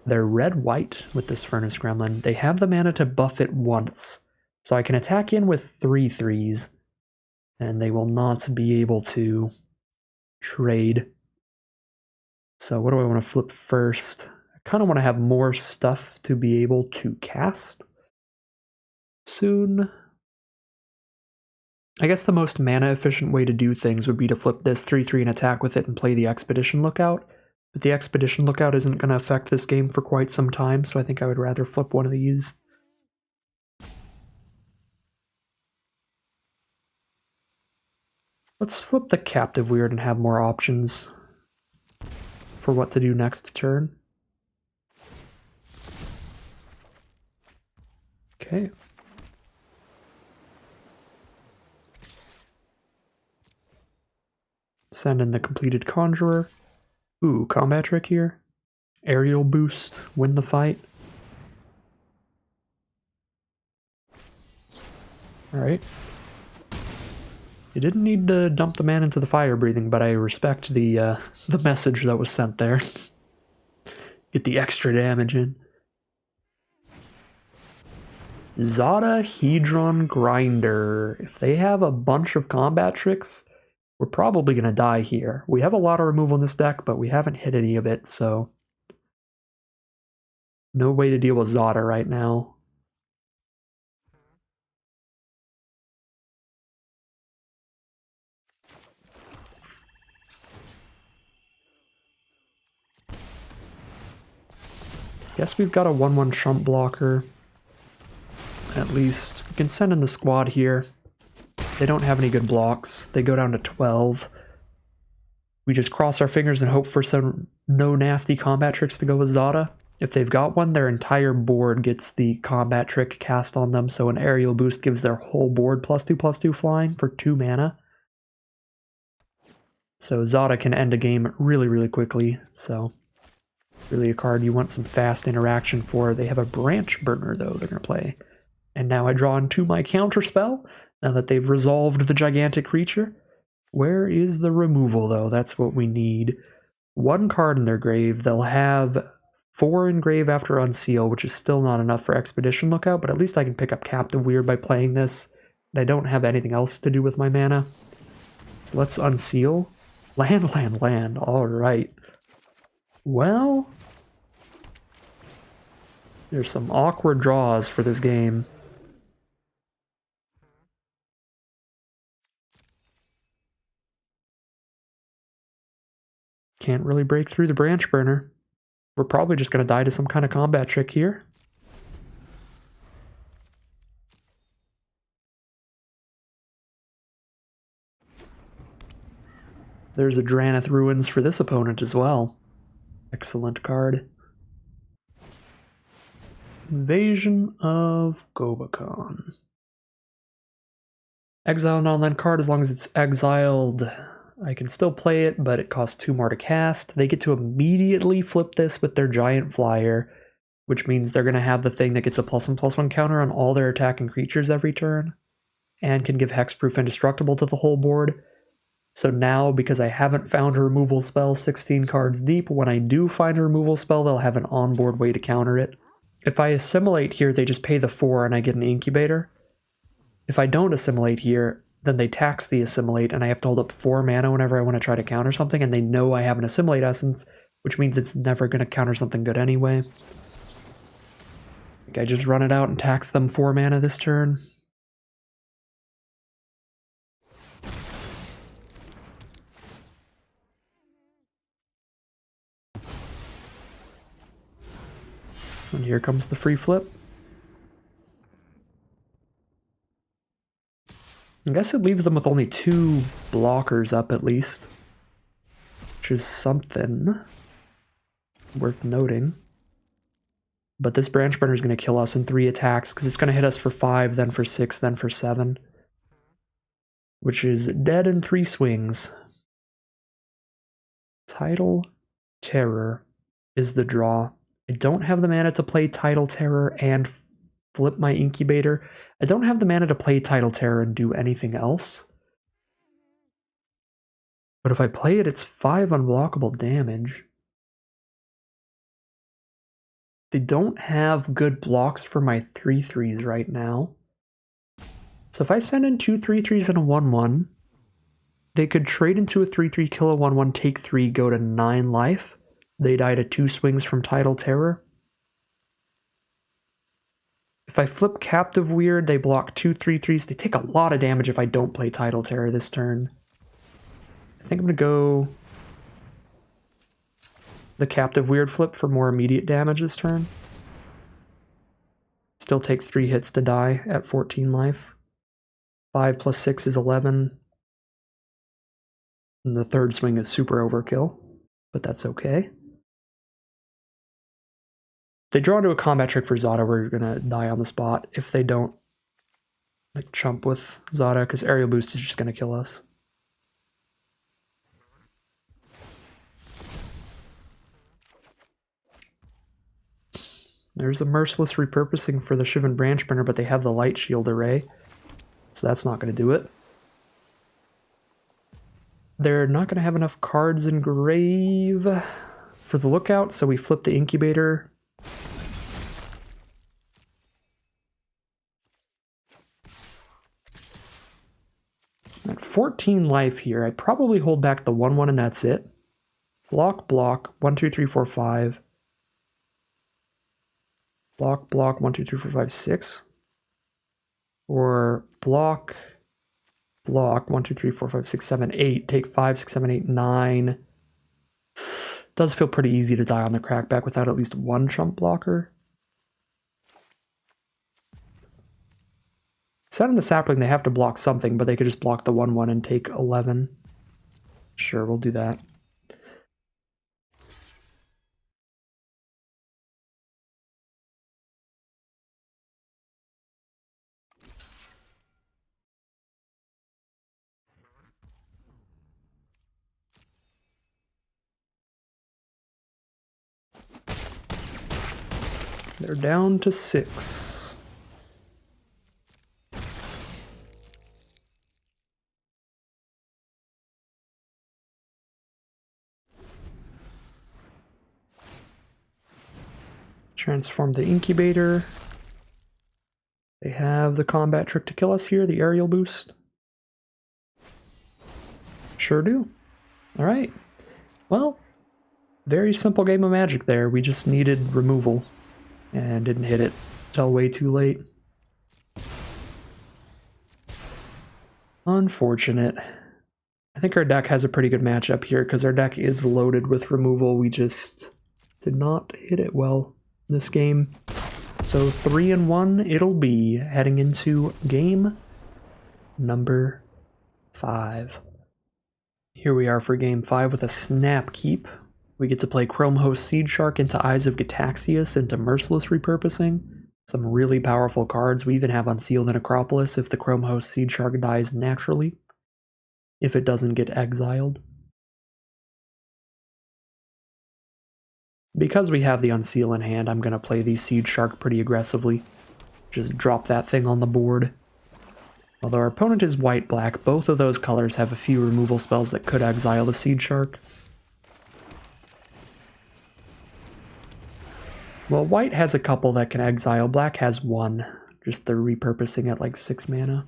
They're red-white with this Furnace Gremlin. They have the mana to buff it once. So I can attack in with 3/3s, and they will not be able to trade. So what do I want to flip first? I kind of want to have more stuff to be able to cast soon. I guess the most mana efficient way to do things would be to flip this 3/3 and attack with it and play the Expedition Lookout. But the Expedition Lookout isn't going to affect this game for quite some time, so I think I would rather flip one of these. Let's flip the Captive Weird and have more options for what to do next turn. Okay. Send in the completed Conjurer. Ooh, combat trick here. Aerial boost, win the fight. Alright. You didn't need to dump the man into the fire breathing, but I respect the message that was sent there. Get the extra damage in. Zada Hedron Grinder. If they have a bunch of combat tricks, we're probably going to die here. We have a lot of removal in this deck, but we haven't hit any of it, so no way to deal with Zada right now. Guess we've got a 1/1 Chump blocker. At least we can send in the squad here. They don't have any good blocks. They go down to 12. We just cross our fingers and hope for some no nasty combat tricks to go with Zada. If they've got one, their entire board gets the combat trick cast on them, so an aerial boost gives their whole board +2/+2 flying for 2 mana. So Zada can end a game really, really quickly, so really a card you want some fast interaction for. They have a Branch Burner, though, they're going to play. And now I draw into my counterspell, now that they've resolved the gigantic creature. Where is the removal, though? That's what we need. 1 card in their grave. They'll have 4 in grave after Unseal, which is still not enough for Expedition Lookout, but at least I can pick up Captive Weird by playing this. And I don't have anything else to do with my mana. So let's Unseal. Land, land, land. Alright. Well, there's some awkward draws for this game. Can't really break through the Branch Burner. We're probably just going to die to some kind of combat trick here. There's a Draneth Ruins for this opponent as well. Excellent card. Invasion of Gobakon. Exile an online card as long as it's exiled. I can still play it, but it costs 2 more to cast. They get to immediately flip this with their Giant Flyer, which means they're going to have the thing that gets a +1/+1 counter on all their attacking creatures every turn, and can give Hexproof Indestructible to the whole board. So now, because I haven't found a removal spell 16 cards deep, when I do find a removal spell, they'll have an onboard way to counter it. If I assimilate here, they just pay the 4 and I get an Incubator. If I don't assimilate here, then they tax the Assimilate and I have to hold up 4 mana whenever I want to try to counter something, and they know I have an Assimilate Essence, which means it's never going to counter something good anyway. think I just run it out and tax them 4 mana this turn. And here comes the free flip. I guess it leaves them with only 2 blockers up at least, which is something worth noting. But this branch burner is going to kill us in 3 attacks because it's going to hit us for 5, then for 6, then for 7, which is dead in 3 swings. Tidal Terror is the draw. I don't have the mana to play Tidal Terror and flip my Incubator. I don't have the mana to play Tidal Terror and do anything else. But if I play it, it's 5 unblockable damage. They don't have good blocks for my 3/3s right now. So if I send in 2 3/3s and a 1/1, they could trade into a 3/3, kill a 1/1, take 3, go to 9 life. They die to 2 swings from Tidal Terror. If I flip Captive Weird, they block 2 3/3s. They take a lot of damage if I don't play Tidal Terror this turn. I think I'm going to go the Captive Weird flip for more immediate damage this turn. Still takes 3 hits to die at 14 life. 5 plus 6 is 11. And the 3rd swing is super overkill, but that's okay. If they draw into a combat trick for Zada, we're going to die on the spot. If they don't, like, chump with Zada, because Aerial Boost is just going to kill us. There's a Merciless Repurposing for the Shivan Branch Burner, but they have the Light Shield Array, so that's not going to do it. They're not going to have enough cards in Grave for the Lookout, so we flip the Incubator. At 14 life here, I probably hold back the 1/1 and that's it. Block, block, 1, 2, 3, 4, 5. Block, block, 1, 2, 3, 4, 5, 6. Or block, block, 1, 2, 3, 4, 5, 6, 7, 8. Take 5, 6, 7, 8, 9. Does feel pretty easy to die on the Crackback without at least 1 chump blocker. Set in the Sapling, they have to block something, but they could just block the 1/1 and take 11. Sure, we'll do that. They're down to 6. Transform the Incubator. They have the combat trick to kill us here, the Aerial Boost. Sure do. Alright. Well, very simple game of Magic there. We just needed removal and didn't hit it till way too late. Unfortunate. I think our deck has a pretty good matchup here because our deck is loaded with removal. We just did not hit it well this game. So 3-1 it'll be heading into game number 5. Here we are for game 5 with a Snap Keep. We get to play Chrome Host Seed Shark into Eyes of Gitaxias into Merciless Repurposing. Some really powerful cards. We even have Unsealed and Acropolis if the Chrome Host Seed Shark dies naturally, if it doesn't get exiled. Because we have the Unseal in hand, I'm going to play the Seed Shark pretty aggressively. Just drop that thing on the board. Although our opponent is white-black, both of those colors have a few removal spells that could exile the Seed Shark. Well, white has a couple that can exile, black has 1. Just they're repurposing at like 6 mana.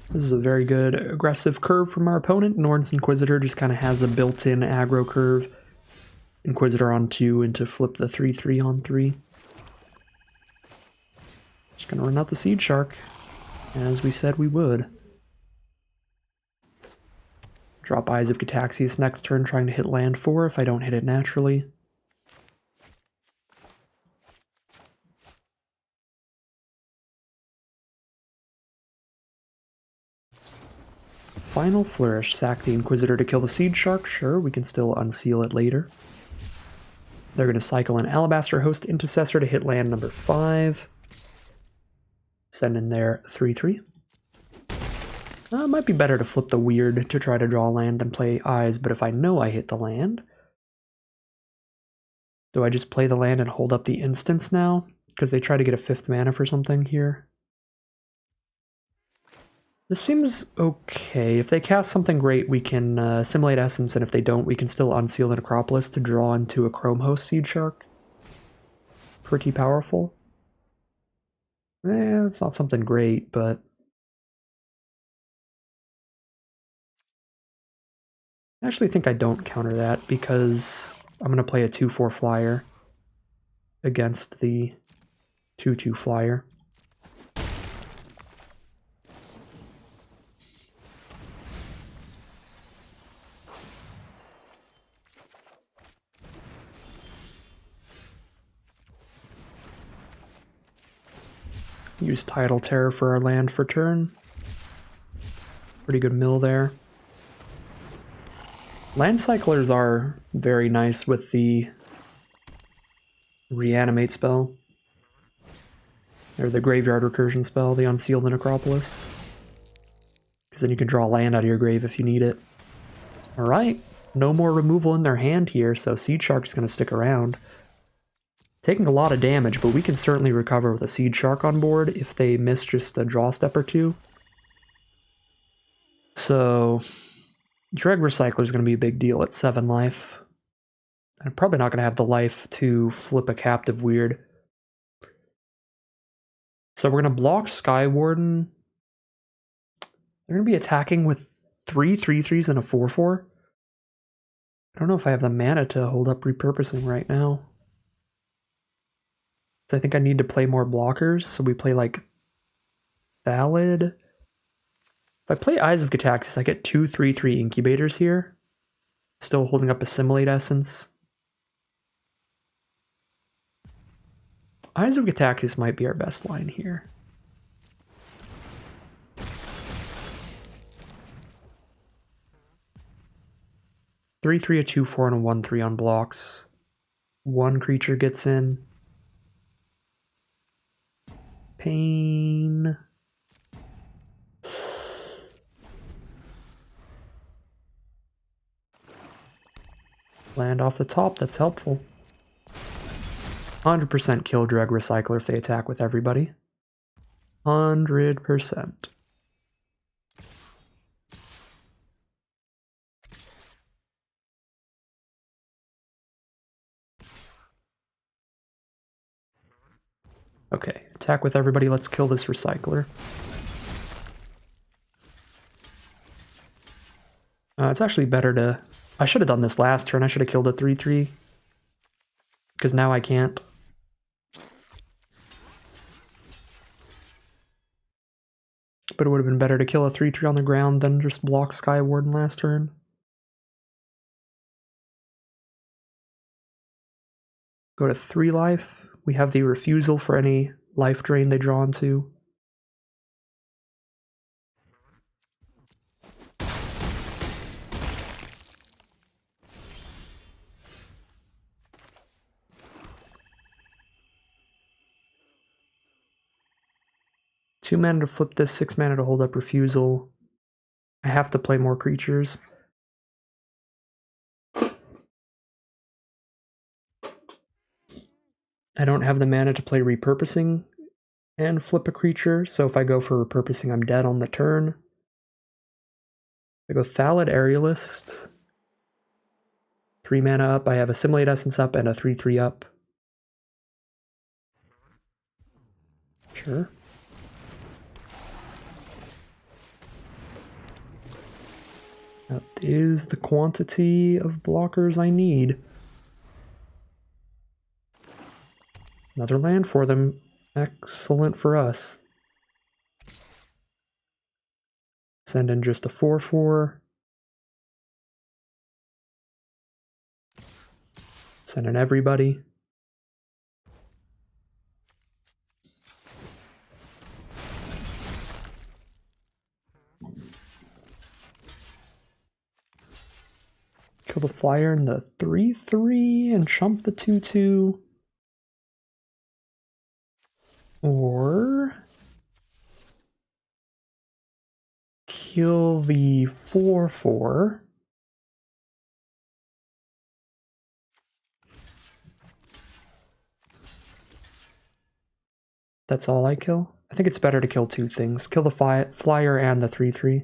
This is a very good aggressive curve from our opponent. Nord's Inquisitor just kind of has a built-in aggro curve. Inquisitor on 2 and to flip the 3/3 on 3. Just gonna run out the Seed Shark, as we said we would. Drop Eyes of Gataxias next turn, trying to hit land 4 if I don't hit it naturally. Final Flourish. Sack the Inquisitor to kill the Seed Shark. Sure, we can still unseal it later. They're going to cycle an Alabaster Host Intercessor to hit land number 5. Send in their 3/3. It might be better to flip the Weird to try to draw land than play Eyes, but if I know I hit the land, do I just play the land and hold up the instants now? Because they try to get a 5th mana for something here. This seems okay. If they cast something great, we can Assimilate Essence, and if they don't, we can still unseal the Necropolis to draw into a Chrome Host Seed Shark. Pretty powerful. It's not something great, but... I actually think I don't counter that, because I'm going to play a 2/4 flyer against the 2/2 flyer. Use Tidal Terror for our land for turn. Pretty good mill there. Land Cyclers are very nice with the Reanimate spell. Or the Graveyard Recursion spell, the Unseal the Necropolis. Because then you can draw land out of your grave if you need it. Alright, no more removal in their hand here, so Seed Shark's going to stick around. Taking a lot of damage, but we can certainly recover with a Seed Shark on board if they miss just a draw step or two. So, Dreg Recycler is going to be a big deal at 7 life. I'm probably not going to have the life to flip a Captive Weird. So we're going to block Skywarden. They're going to be attacking with 3 3/3s and a 4/4. I don't know if I have the mana to hold up Repurposing right now. So I think I need to play more blockers, so we play like Valid. If I play Eyes of Gataxias, I get 2 3/3 Incubators here. Still holding up Assimilate Essence. Eyes of Gataxias might be our best line here. Three, 3, a 2/4, and a 1/3 on blocks. One creature gets in. Pain. Land off the top, that's helpful. 100% kill Dreg Recycler if they attack with everybody. 100%. Okay, attack with everybody, let's kill this Recycler. It's actually better to... I should have done this last turn, I should have killed a 3/3. Because now I can't. But it would have been better to kill a 3/3 on the ground than just block Skywarden last turn. Go to 3 life. We have the refusal for any life drain they draw into. Two mana to flip this, 6 mana to hold up refusal. I have to play more creatures. I don't have the mana to play repurposing and flip a creature, so if I go for repurposing, I'm dead on the turn. I go Thallid Aerialist. 3 mana up, I have Assimilate Essence up and a 3/3 up. Sure. That is the quantity of blockers I need. Another land for them. Excellent for us. Send in just a 4/4. Send in everybody. Kill the flyer and the 3/3 and chump the 2/2. Or kill the 4/4. That's all I kill? I think it's better to kill two things. Kill the flyer and the 3/3.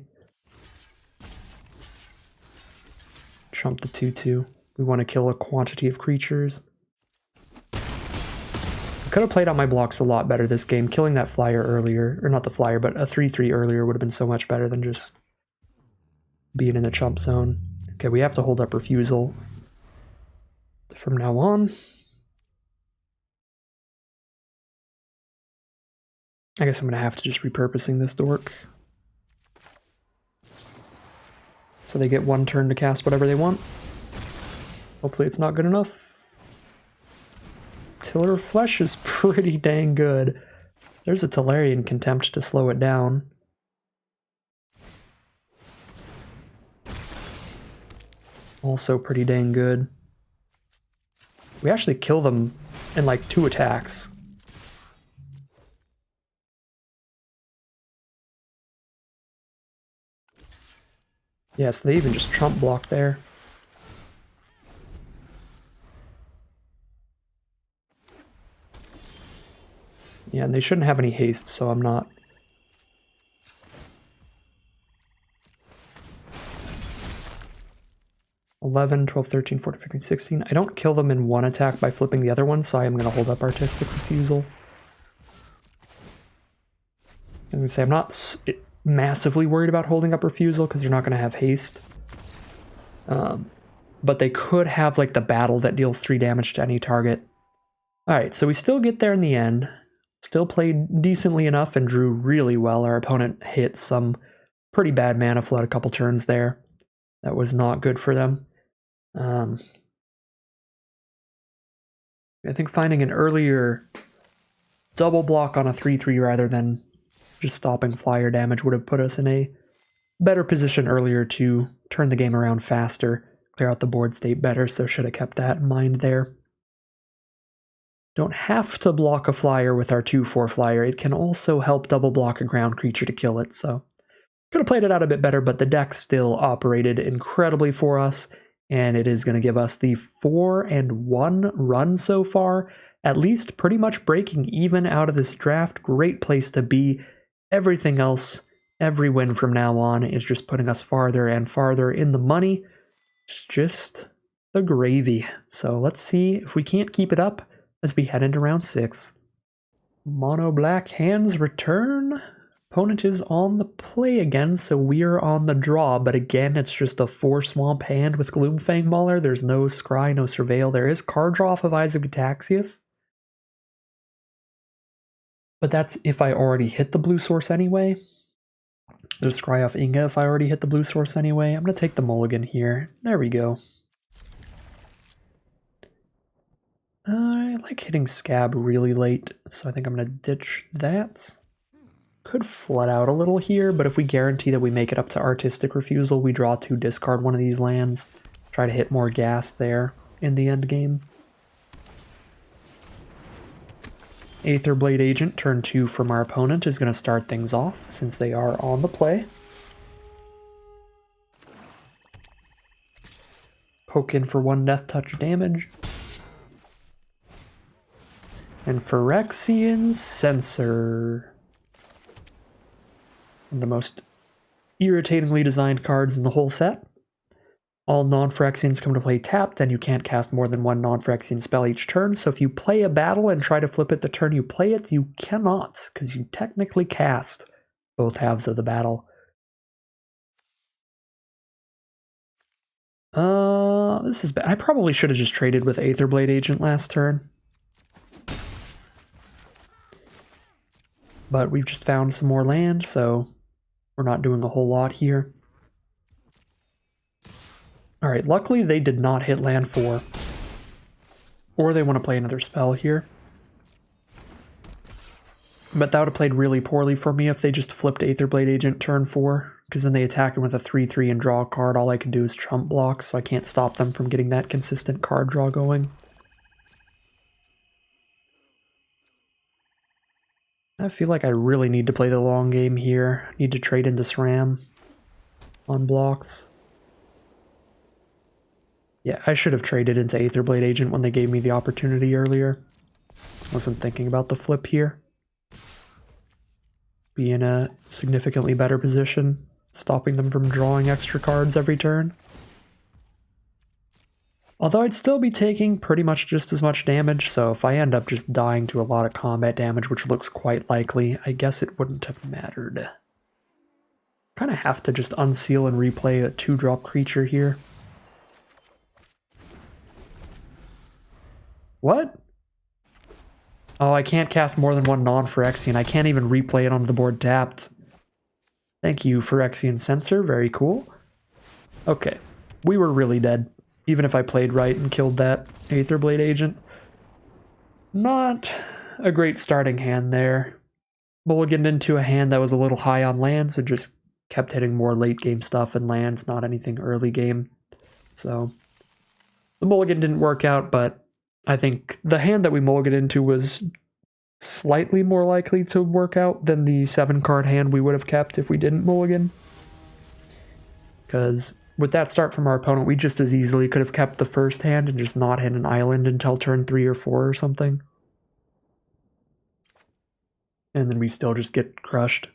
Chump the 2/2. We want to kill a quantity of creatures. I could have played out my blocks a lot better this game. Killing that flyer earlier, or not the flyer, but a 3/3 earlier would have been so much better than just being in the chump zone. Okay, we have to hold up refusal from now on. I guess I'm going to have to just repurposing this dork. So they get one turn to cast whatever they want. Hopefully it's not good enough. Tiller of Flesh is pretty dang good. There's a Tellurian Contempt to slow it down. Also pretty dang good. We actually kill them in like 2 attacks. Yes, they even just trump block there. Yeah, and they shouldn't have any haste, so I'm not. $11, $12, $13, $14, $15, $16. I don't kill them in one attack by flipping the other one, so I am going to hold up Artistic Refusal. I'm going to say I'm not massively worried about holding up Refusal because you're not going to have haste. But they could have like the battle that deals 3 damage to any target. Alright, so we still get there in the end. Still played decently enough and drew really well. Our opponent hit some pretty bad mana flood a couple turns there. That was not good for them. I think finding an earlier double block on a 3/3 rather than just stopping flyer damage would have put us in a better position earlier to turn the game around faster, clear out the board state better, so should have kept that in mind there. Don't have to block a flyer with our 2/4 flyer. It can also help double block a ground creature to kill it, so could have played it out a bit better, but the deck still operated incredibly for us, and it is going to give us the 4-1 run so far, at least pretty much breaking even out of this draft. Great place to be. Everything else, every win from now on is just putting us farther and farther in the money. It's just the gravy. So let's see if we can't keep it up as we head into round 6. Mono black hands return. Opponent is on the play again, so we're on the draw, but again, it's just a 4 swamp hand with Gloomfang Mauler. There's no Scry, no Surveil. There is card draw off of Eyes of Gataxias. But that's if I already hit the blue source anyway. There's Scry off Inga if I already hit the blue source anyway. I'm going to take the mulligan here. There we go. I like hitting Scab really late, so I think I'm going to ditch that. Could flood out a little here, but if we guarantee that we make it up to Artistic Refusal, we draw 2, discard one of these lands. Try to hit more gas there in the end game. Aetherblade Agent, turn 2 from our opponent, is going to start things off, since they are on the play. Poke in for 1 Death Touch damage. And Phyrexian Censor. The most irritatingly designed cards in the whole set. All non-Phyrexians come to play tapped, and you can't cast more than 1 non-Phyrexian spell each turn, so if you play a battle and try to flip it the turn you play it, you cannot, because you technically cast both halves of the battle. This is bad. I probably should have just traded with Aetherblade Agent last turn. But we've just found some more land, so we're not doing a whole lot here. Alright, luckily they did not hit land 4. Or they want to play another spell here. But that would have played really poorly for me if they just flipped Aetherblade Agent turn 4, because then they attack him with a 3/3 and draw a card. All I can do is trump block, so I can't stop them from getting that consistent card draw going. I feel like I really need to play the long game here. Need to trade into SRAM on blocks. Yeah, I should have traded into Aetherblade Agent when they gave me the opportunity earlier. Wasn't thinking about the flip here. Be in a significantly better position, stopping them from drawing extra cards every turn. Although I'd still be taking pretty much just as much damage, so if I end up just dying to a lot of combat damage, which looks quite likely, I guess it wouldn't have mattered. Kind of have to just unseal and replay a 2-drop creature here. What? Oh, I can't cast more than one non-Phyrexian. I can't even replay it onto the board tapped. Thank you, Phyrexian Censor. Very cool. Okay. We were really dead. Even if I played right and killed that Aetherblade Agent. Not a great starting hand there. Mulliganed into a hand that was a little high on lands and just kept hitting more late game stuff and lands, not anything early game. So the mulligan didn't work out, but I think the hand that we mulliganed into was slightly more likely to work out than the 7-card hand we would have kept if we didn't mulligan. Because with that start from our opponent, we just as easily could have kept the first hand and just not hit an island until turn 3 or 4 or something. And then we still just get crushed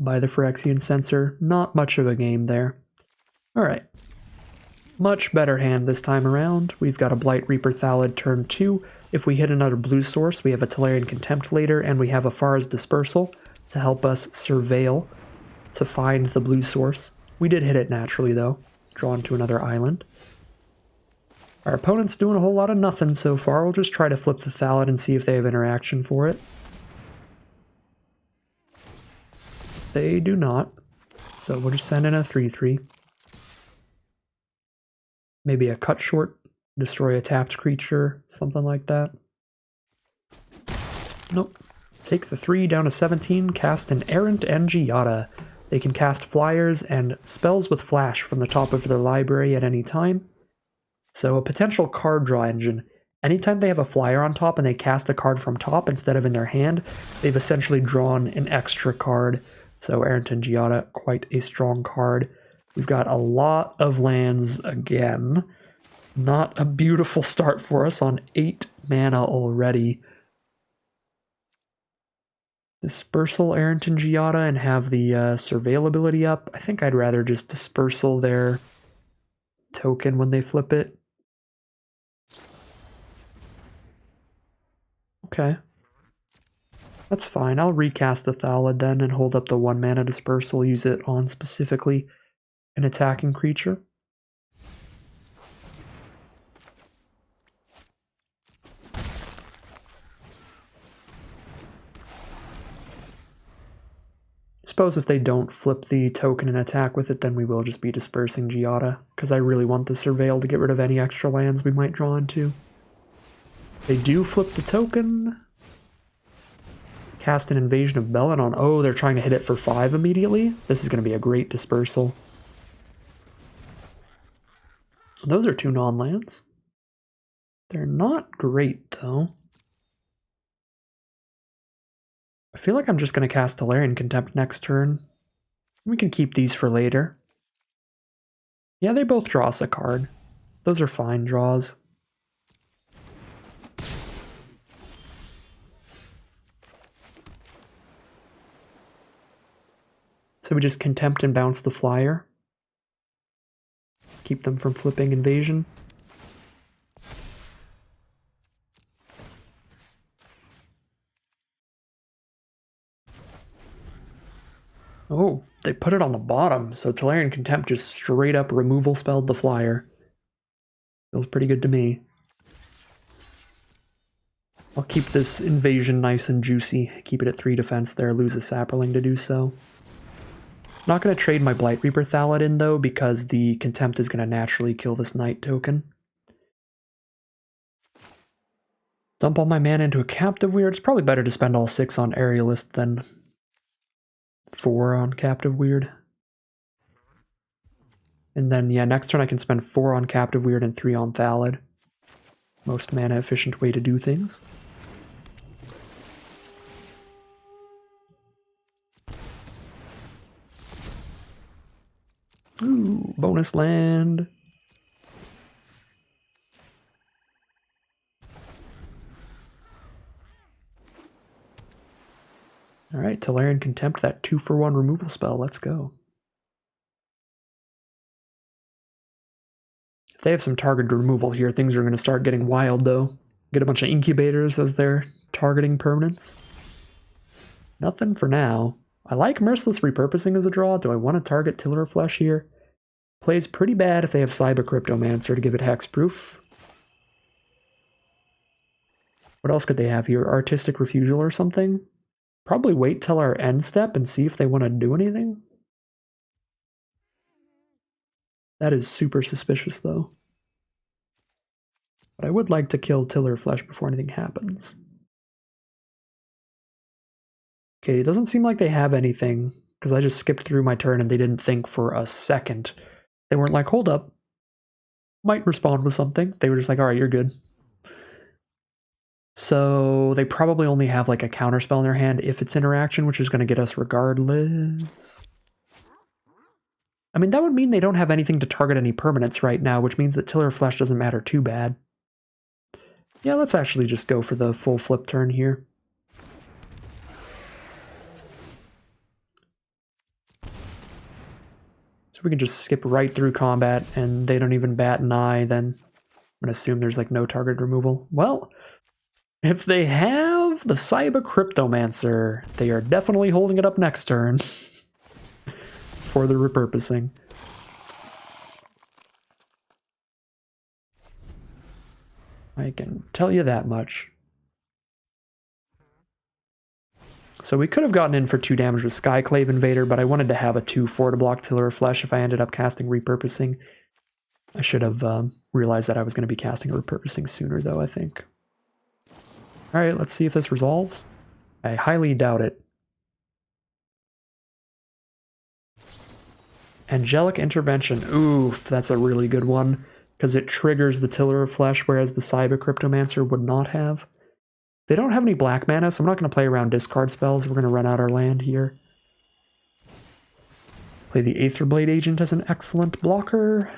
by the Phyrexian Censor. Not much of a game there. Alright. Much better hand this time around. We've got a Blight Reaper Thallid turn 2. If we hit another blue source, we have a Tolarian Contempt later, and we have a Far's Dispersal to help us surveil to find the blue source. We did hit it naturally, though. Drawn to another island. Our opponent's doing a whole lot of nothing so far. We'll just try to flip the Thallid and see if they have interaction for it. They do not. So we'll just send in a 3/3. Maybe a cut short, destroy a tapped creature, something like that. Nope. Take the 3 down to 17, cast an Errant and Giada. They can cast flyers and spells with flash from the top of their library at any time. So a potential card draw engine. Anytime they have a flyer on top and they cast a card from top instead of in their hand, they've essentially drawn an extra card. So Errant and Giada, quite a strong card. We've got a lot of lands again. Not a beautiful start for us on 8 mana already. Dispersal Errant and Giada and have the Surveil ability up. I think I'd rather just Dispersal their token when they flip it. Okay. That's fine. I'll recast the Thallid then and hold up the 1 mana Dispersal, use it on specifically an attacking creature. Suppose if they don't flip the token and attack with it, then we will just be dispersing Giada, because I really want the Surveil to get rid of any extra lands we might draw into. They do flip the token. Cast an Invasion of Belladon. Oh, they're trying to hit it for 5 immediately? This is going to be a great dispersal. Those are 2 non-lands. They're not great, though. I feel like I'm just going to cast Tolarian Contempt next turn. We can keep these for later. Yeah, they both draw us a card. Those are fine draws. So we just Contempt and bounce the flyer. Keep them from flipping Invasion. Oh, they put it on the bottom, so Tolarian Contempt just straight up removal spelled the flyer. Feels pretty good to me. I'll keep this invasion nice and juicy. Keep it at 3 defense there, lose a Sapperling to do so. Not going to trade my Blight Reaper Thallid in, though, because the Contempt is going to naturally kill this Knight token. Dump all my mana into a Captive Weird. It's probably better to spend all 6 on Aerialist than 4 on Captive Weird. And then, yeah, next turn I can spend 4 on Captive Weird and 3 on Thallid. Most mana efficient way to do things. Ooh, bonus land. Alright, Tolarian Contempt, that 2-for-1 removal spell. Let's go. If they have some targeted removal here, things are going to start getting wild, though. Get a bunch of Incubators as their targeting permanents. Nothing for now. I like Merciless Repurposing as a draw. Do I want to target Tiller of Flesh here? Plays pretty bad if they have Cyber Cryptomancer to give it hexproof. What else could they have here? Artistic Refusal or something? Probably wait till our end step and see if they want to do anything. That is super suspicious, though. But I would like to kill Tiller of Flesh before anything happens. Okay, it doesn't seem like they have anything, because I just skipped through my turn and they didn't think for a second. They weren't like, hold up. Might respond with something. They were just like, alright, you're good. So they probably only have like a counterspell in their hand if it's interaction, which is going to get us regardless. I mean, that would mean they don't have anything to target any permanents right now, which means that Tiller of Flesh doesn't matter too bad. Yeah, let's actually just go for the full flip turn here. So if we can just skip right through combat and they don't even bat an eye, then I'm going to assume there's like no target removal. Well, if they have the Cyber Cryptomancer, they are definitely holding it up next turn for the repurposing. I can tell you that much. So we could have gotten in for 2 damage with Skyclave Invader, but I wanted to have a 2/4 to block Tiller of Flesh if I ended up casting Repurposing. I should have realized that I was going to be casting a Repurposing sooner, though, I think. Alright, let's see if this resolves. I highly doubt it. Angelic Intervention. Oof, that's a really good one, because it triggers the Tiller of Flesh, whereas the Cyber Cryptomancer would not have. They don't have any black mana, so I'm not going to play around discard spells. We're going to run out our land here. Play the Aetherblade Agent as an excellent blocker.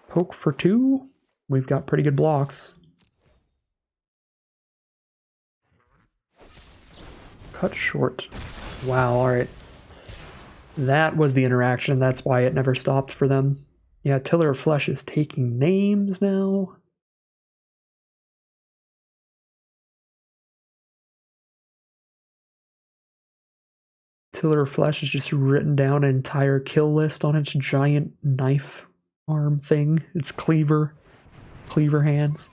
Poke for 2. We've got pretty good blocks. Cut short. Wow, alright. That was the interaction. That's why it never stopped for them. Yeah, Tiller of Flesh is taking names now. Tiller of Flesh has just written down an entire kill list on its giant knife arm thing. Its cleaver hands.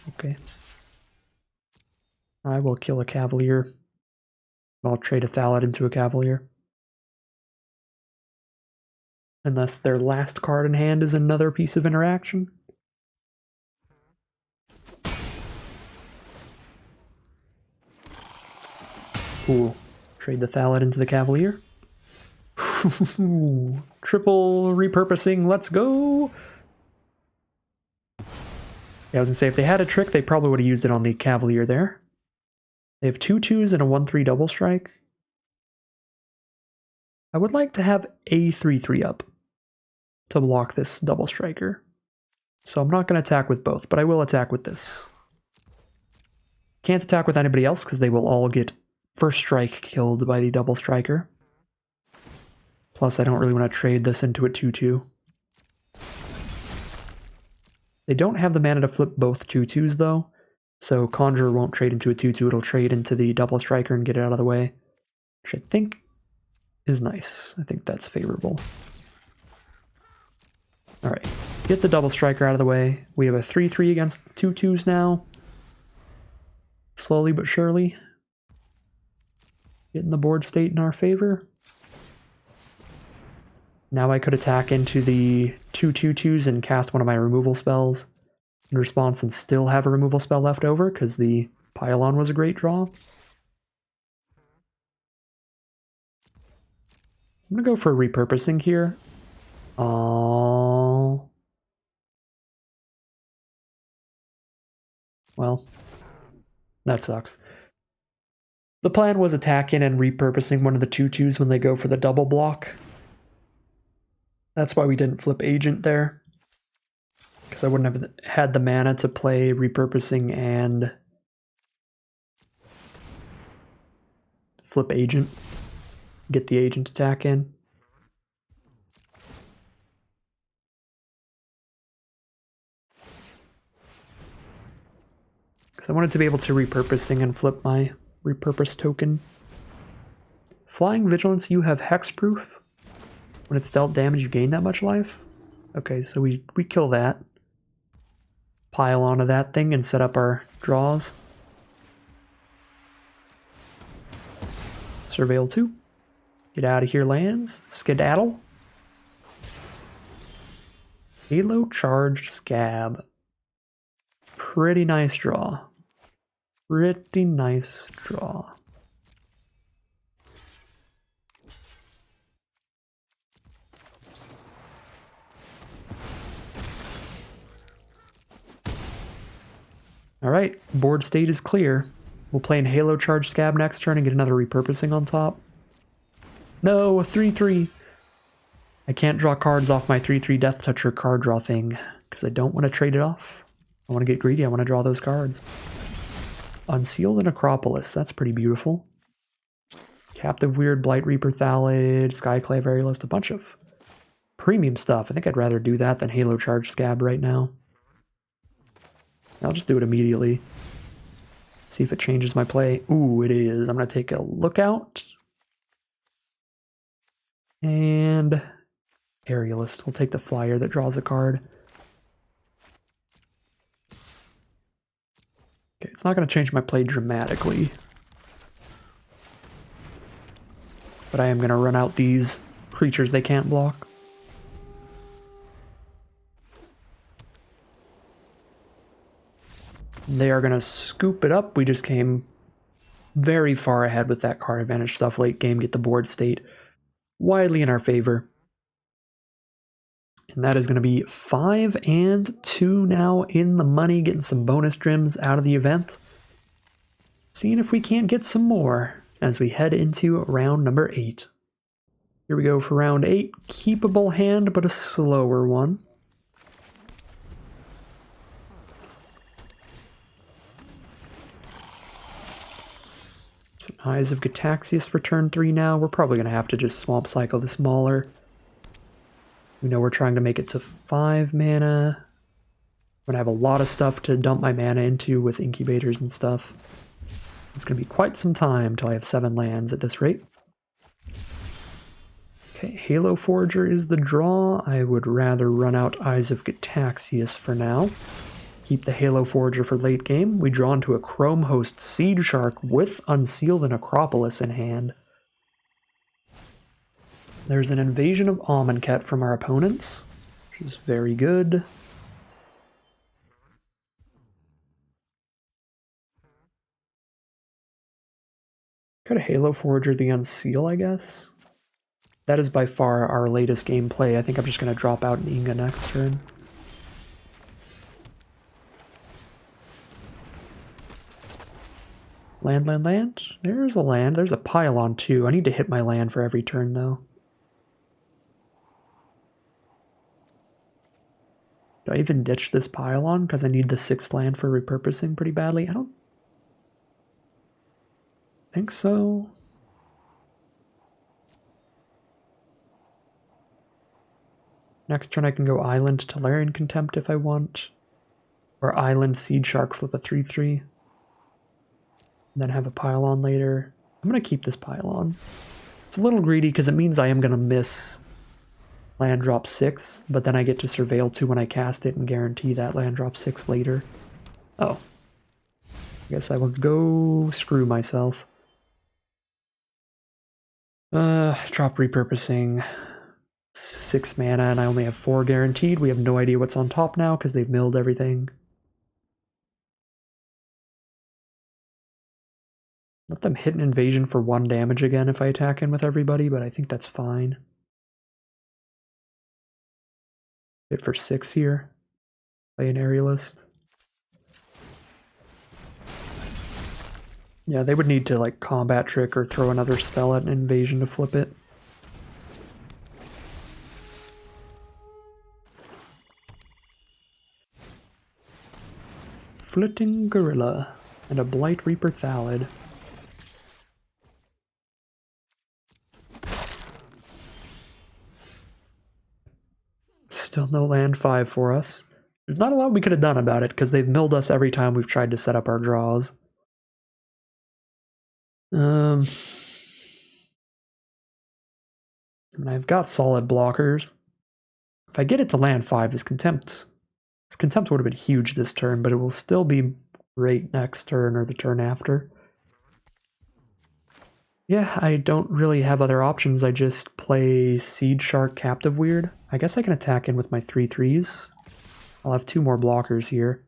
Okay. I will kill a Cavalier. I'll trade a Thallid into a Cavalier. Unless their last card in hand is another piece of interaction. Cool. Trade the Thallid into the Cavalier. Triple repurposing, let's go! Yeah, I was gonna say, if they had a trick, they probably would have used it on the Cavalier there. They have 2/2s and a 1/3 double strike. I would like to have a 3/3 up to block this double striker. So I'm not going to attack with both, but I will attack with this. Can't attack with anybody else because they will all get first strike killed by the double striker. Plus, I don't really want to trade this into a 2/2. They don't have the mana to flip both 2/2s though, so Conjurer won't trade into a 2/2, it'll trade into the double striker and get it out of the way, which I think is nice. I think that's favorable. Alright, Get the double striker out of the way. We have a 3-3 against 2-2s now. Slowly but surely. Getting the board state in our favor. Now I could attack into the 2/2/2s and cast one of my removal spells in response and still have a removal spell left over because the Pylon was a great draw. I'm going to go for repurposing here. Oh. Well, that sucks. The plan was attacking and repurposing one of the 2/2s when they go for the double block. That's why we didn't flip Agent there. Because I wouldn't have had the mana to play repurposing and flip Agent. Get the Agent attack in. Because I wanted to be able to repurposing and flip my repurpose token. Flying Vigilance, you have hexproof. When it's dealt damage, you gain that much life. Okay, so we kill that. Pile onto that thing and set up our draws. Surveil 2. Get out of here, lands. Skedaddle. Halo Charged Scab. Pretty nice draw. Pretty nice draw. Alright, board state is clear. We'll play in Halo Charge Scab next turn and get another repurposing on top. No, a 3-3. I can't draw cards off my 3-3 Death Toucher card draw thing, because I don't want to trade it off. I want to get greedy, I want to draw those cards. Unseal the Necropolis, that's pretty beautiful. Captive Weird, Blight Reaper Thallid, Skyclave Aerialist, a bunch of premium stuff. I think I'd rather do that than Halo Charge Scab right now. I'll just do it immediately. See if it changes my play. Ooh, it is. I'm going to take a lookout. And Aerialist. We'll take the flyer that draws a card. Okay, it's not going to change my play dramatically. But I am going to run out these creatures they can't block. They are going to scoop it up. We just came very far ahead with that card advantage stuff late game. Get the board state widely in our favor. And that is going to be 5-2 now in the money. Getting some bonus drims out of the event. Seeing if we can't get some more as we head into round number 8. Here we go for round 8. Keepable hand, but a slower one. Some Eyes of Gataxius for turn 3 now. We're probably going to have to just Swamp Cycle this Mauler. We know we're trying to make it to 5 mana. I'm going to have a lot of stuff to dump my mana into with incubators and stuff. It's going to be quite some time till I have 7 lands at this rate. Okay, Halo Forger is the draw. I would rather run out Eyes of Gataxius for now. Keep the Halo Forger for late game. We draw into a Chrome Host Seed Shark with Unseal the Necropolis in hand. There's an Invasion of Amonkhet from our opponents, which is very good. Could have Halo Forger the Unseal, I guess. That is by far our latest gameplay. I think I'm just going to drop out an Inga next turn. Land, land, land. There's a land. There's a pylon too. I need to hit my land for every turn though. Do I even ditch this pylon because I need the 6th land for repurposing pretty badly? I don't think so. Next turn I can go Island Tolarian Contempt if I want. Or Island Seed Shark, flip a 3-3. And then have a pylon later. I'm going to keep this pylon. It's a little greedy because it means I am going to miss land drop 6, but then I get to surveil 2 when I cast it and guarantee that land drop 6 later. Oh. I guess I will go screw myself. Drop repurposing. 6 mana and I only have 4 guaranteed. We have no idea what's on top now because they've milled everything. Let them hit an invasion for 1 damage again if I attack in with everybody, but I think that's fine. Hit for 6 here. Play an aerialist. Yeah, they would need to like combat trick or throw another spell at an invasion to flip it. Flitting Gorilla and a Blight Reaper Thallid. Still no land 5 for us. There's not a lot we could have done about it because they've milled us every time we've tried to set up our draws. I mean, I've got solid blockers. If I get it to land 5, this contempt would have been huge this turn, but it will still be great next turn or the turn after. Yeah, I don't really have other options. I just play Seed Shark Captive Weird. I guess I can attack in with my 3/3s. I'll have 2 more blockers here.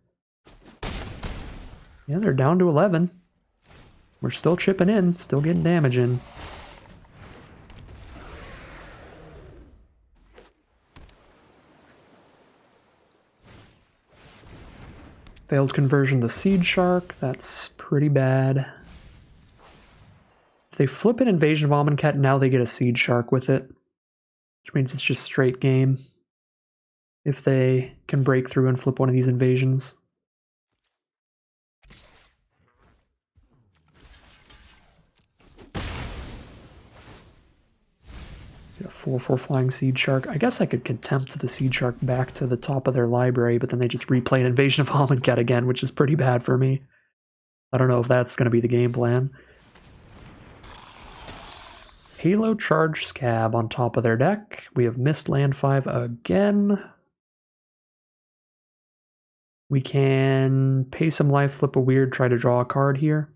Yeah, they're down to 11. We're still chipping in, still getting damage in. Failed conversion to Seed Shark, that's pretty bad. If they flip an Invasion of Amonkhet, now they get a Seed Shark with it, which means it's just straight game. If they can break through and flip one of these invasions. Yeah, 4/4 Flying Seed Shark. I guess I could contempt the Seed Shark back to the top of their library, but then they just replay an Invasion of Amonkhet again, which is pretty bad for me. I don't know if that's going to be the game plan. Halo Charge Scab on top of their deck. We have missed land 5 again. We can pay some life, flip a weird, try to draw a card here.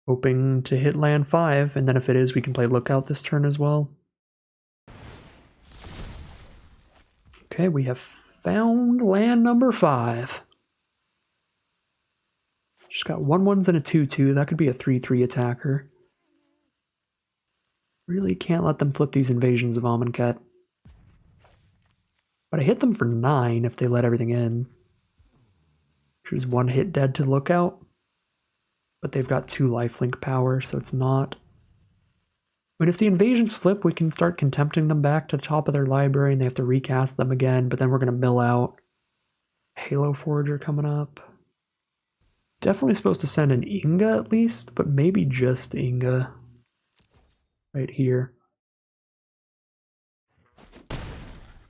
Hoping to hit land 5, and then if it is, we can play Lookout this turn as well. Okay, we have found land number 5. Just got 1/1s and a 2/2. That could be a 3/3 attacker. Really can't let them flip these invasions of Amonkhet. But I hit them for 9 if they let everything in. Which is 1 hit dead to Lookout. But they've got 2 lifelink power, so it's not. I mean, if the invasions flip, we can start contempting them back to the top of their library and they have to recast them again, but then we're going to mill out. Halo Forager coming up. Definitely supposed to send an Inga at least, but maybe just Inga. Right here.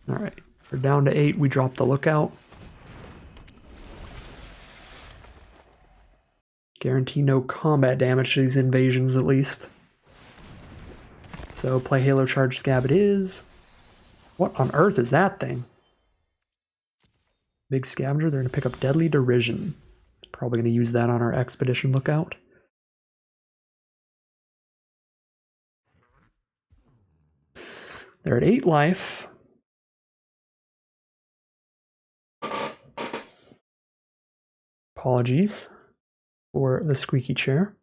Alright, we're down to 8, we drop the Lookout. Guarantee no combat damage to these invasions at least. So play Halo Charge Scab it is. What on earth is that thing? Big Scavenger, they're going to pick up Deadly Derision. Probably going to use that on our Expedition Lookout. They're at 8 life. Apologies for the squeaky chair.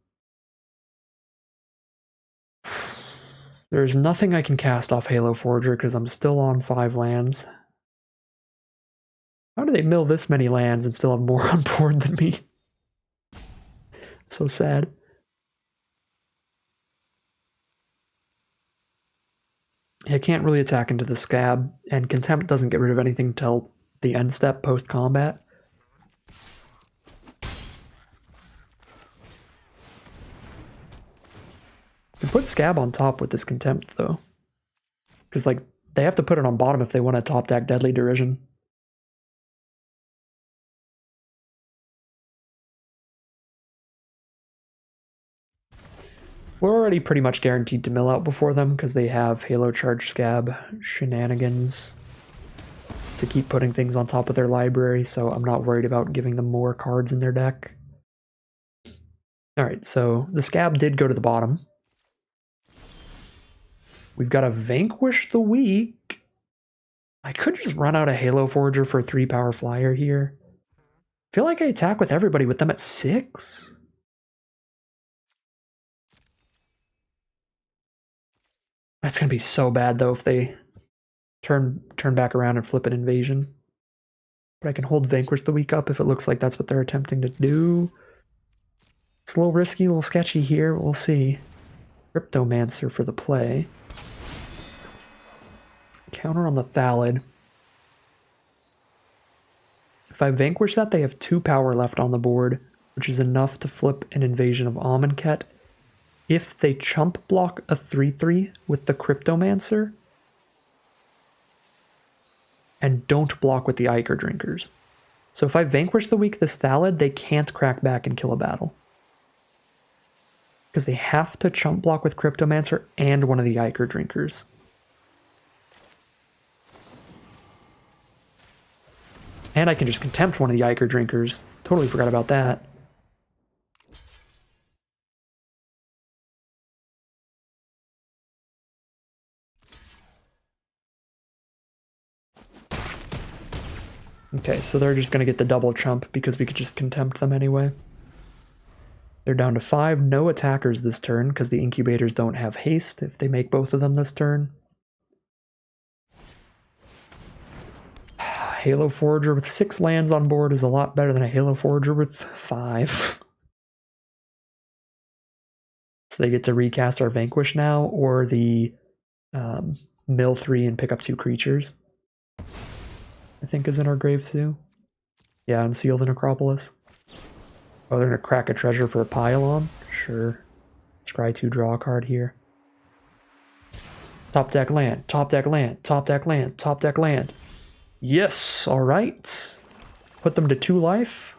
There's nothing I can cast off Halo Forager because I'm still on 5 lands. How do they mill this many lands and still have more on board than me? So sad. I can't really attack into the Scab, and Contempt doesn't get rid of anything till the end step post-combat. You can put Scab on top with this Contempt, though. Because, like, they have to put it on bottom if they want to top deck Deadly Derision. We're already pretty much guaranteed to mill out before them because they have Halo Charge Scab shenanigans to keep putting things on top of their library, so I'm not worried about giving them more cards in their deck. Alright, so the Scab did go to the bottom. We've got to Vanquish the Weak. I could just run out a Halo Forger for a 3-power flyer here. I feel like I attack with everybody with them at 6. That's going to be so bad, though, if they turn back around and flip an invasion. But I can hold Vanquish the Weak up if it looks like that's what they're attempting to do. It's a little risky, a little sketchy here. We'll see. Cryptomancer for the play. Counter on the Thallid. If I Vanquish that, they have 2 power left on the board, which is enough to flip an invasion of Amonkhet. If they chump block a 3/3 with the Cryptomancer, and don't block with the Ichor Drinkers. So if I Vanquish the Weak this Thallid, they can't crack back and kill a battle. Because they have to chump block with Cryptomancer and one of the Ichor Drinkers. And I can just Contempt one of the Ichor Drinkers. Totally forgot about that. Okay, so they're just going to get the double chump because we could just Contempt them anyway. They're down to 5. No attackers this turn because the Incubators don't have haste if they make both of them this turn. Halo Forger with 6 lands on board is a lot better than a Halo Forger with 5. So they get to recast our Vanquish now, or the mill 3 and pick up 2 creatures. I think is in our grave too. Yeah, Unseal the Necropolis. Oh, they're gonna crack a treasure for a pylon? Sure. Scry 2, draw a card here. Top deck land, top deck land, top deck land, top deck land. Yes, alright. Put them to 2 life.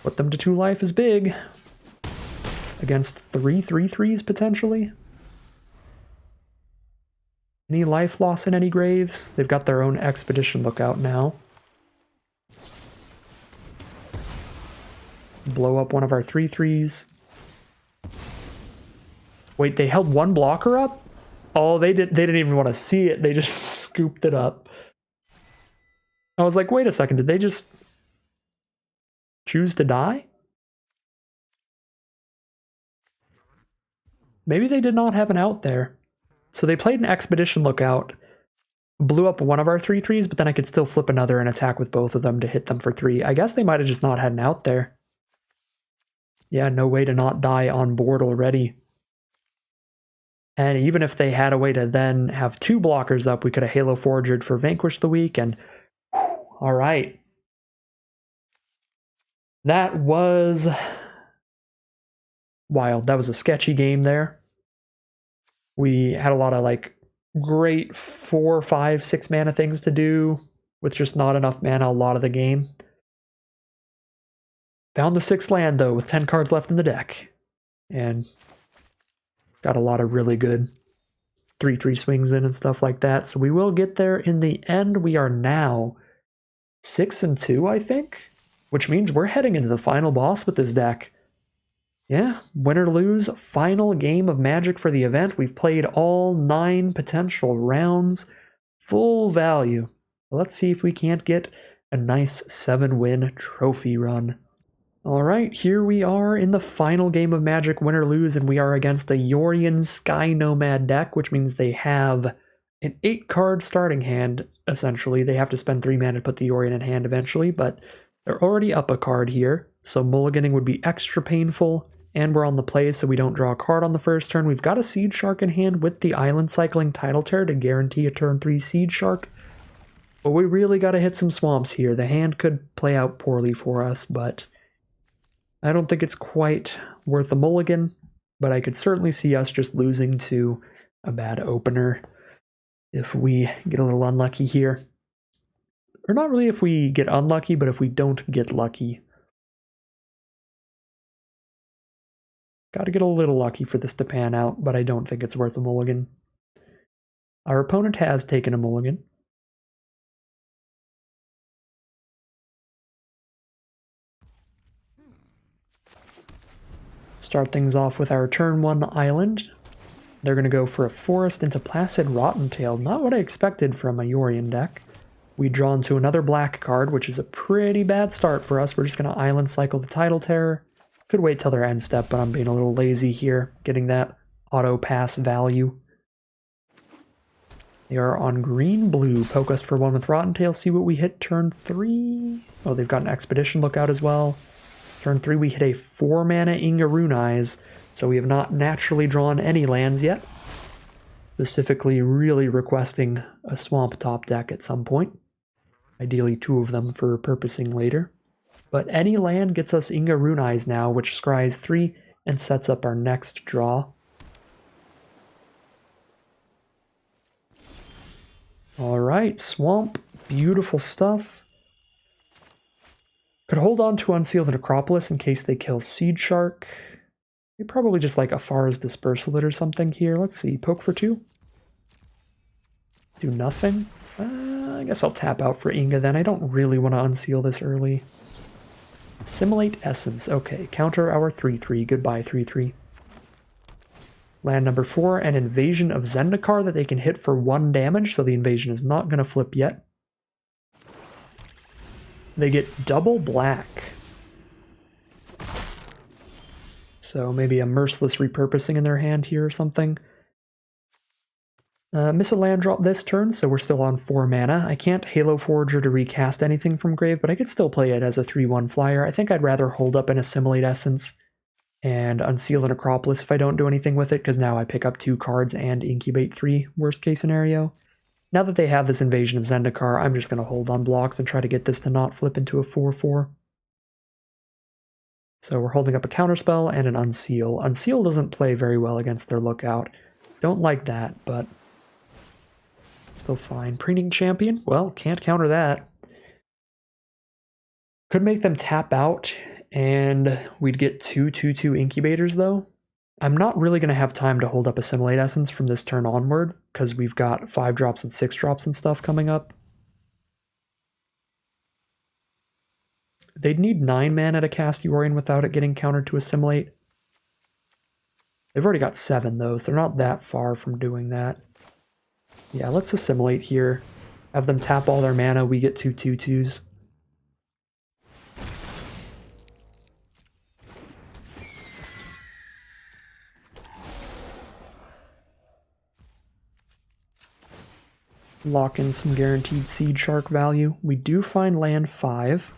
Put them to 2 life is big. Against 3 3/3s potentially. Any life loss in any graves? They've got their own Expedition Lookout now. Blow up one of our 3/3s. Wait, they held 1 blocker up? Oh, they didn't even want to see it. They just scooped it up. I was like, wait a second, did they just choose to die? Maybe they did not have an out there. So they played an Expedition Lookout, blew up one of our 3/3s, but then I could still flip another and attack with both of them to hit them for 3. I guess they might have just not had an out there. Yeah, no way to not die on board already. And even if they had a way to then have 2 blockers up, we could have Halo Forgered for Vanquish the Weak, and all right. That was wild. That was a sketchy game there. We had a lot of like great 4, 5, 6 mana things to do with just not enough mana a lot of the game. Found the 6th land though with 10 cards left in the deck. And got a lot of really good 3/3 swings in and stuff like that. So we will get there in the end. We are now 6-2, I think. Which means we're heading into the final boss with this deck. Yeah, win or lose, final game of Magic for the event. We've played all 9 potential rounds. Full value. Let's see if we can't get a nice 7-win trophy run. Alright, here we are in the final game of Magic, win or lose, and we are against a Yorion Sky Nomad deck, which means they have an 8-card starting hand, essentially. They have to spend 3 mana to put the Yorion in hand eventually, but they're already up a card here, so mulliganing would be extra painful, and we're on the play so we don't draw a card on the first turn. We've got a Seed Shark in hand with the Island Cycling Tidal Tear to guarantee a turn 3 Seed Shark, but we really got to hit some swamps here. The hand could play out poorly for us, but I don't think it's quite worth a mulligan, but I could certainly see us just losing to a bad opener if we get a little unlucky here. Or not really if we get unlucky, but if we don't get lucky. Gotta get a little lucky for this to pan out, but I don't think it's worth a mulligan. Our opponent has taken a mulligan. Start things off with our turn 1 island. They're going to go for a forest into Placid Rottentail. Not what I expected from a Yorion deck. We draw into another black card, which is a pretty bad start for us. We're just going to island cycle the Tidal Terror. Could wait till their end step, but I'm being a little lazy here, getting that auto pass value. They are on green-blue. Poke us for 1 with Rottentail. See what we hit turn 3. Oh, they've got an Expedition Lookout as well. Turn 3, we hit a 4-mana Inga Rune Eyes, so we have not naturally drawn any lands yet. Specifically, really requesting a Swamp Top deck at some point. Ideally 2 of them for purposing later. But any land gets us Inga Rune Eyes now, which scries 3 and sets up our next draw. Alright, Swamp. Beautiful stuff. Could hold on to Unseal the Necropolis in case they kill Seed Shark. They probably just like Afara's Dispersal it or something here. Let's see, poke for 2. Do nothing. I guess I'll tap out for Inga then. I don't really want to unseal this early. Assimilate Essence. Okay, counter our 3-3. Goodbye, 3-3. Land number 4, an Invasion of Zendikar that they can hit for 1 damage, so the invasion is not going to flip yet. They get double black. So maybe a Merciless Repurposing in their hand here or something. Miss a land drop this turn, so we're still on 4 mana. I can't Halo Forager to recast anything from Grave, but I could still play it as a 3-1 flyer. I think I'd rather hold up an Assimilate Essence and Unseal the Necropolis if I don't do anything with it, because now I pick up 2 cards and Incubate 3, worst case scenario. Now that they have this Invasion of Zendikar, I'm just going to hold on blocks and try to get this to not flip into a 4-4. So we're holding up a Counterspell and an Unseal. Unseal doesn't play very well against their Lookout. Don't like that, but still fine. Preening Champion? Well, can't counter that. Could make them tap out, and we'd get 2/2/2 Incubators, though. I'm not really going to have time to hold up Assimilate Essence from this turn onward, because we've got 5 drops and 6 drops and stuff coming up. They'd need 9 mana to cast Yorion without it getting countered to Assimilate. They've already got 7, though, so they're not that far from doing that. Yeah, let's Assimilate here. Have them tap all their mana, we get 2/2/2s. Lock in some guaranteed Seed Shark value. We do find land 5.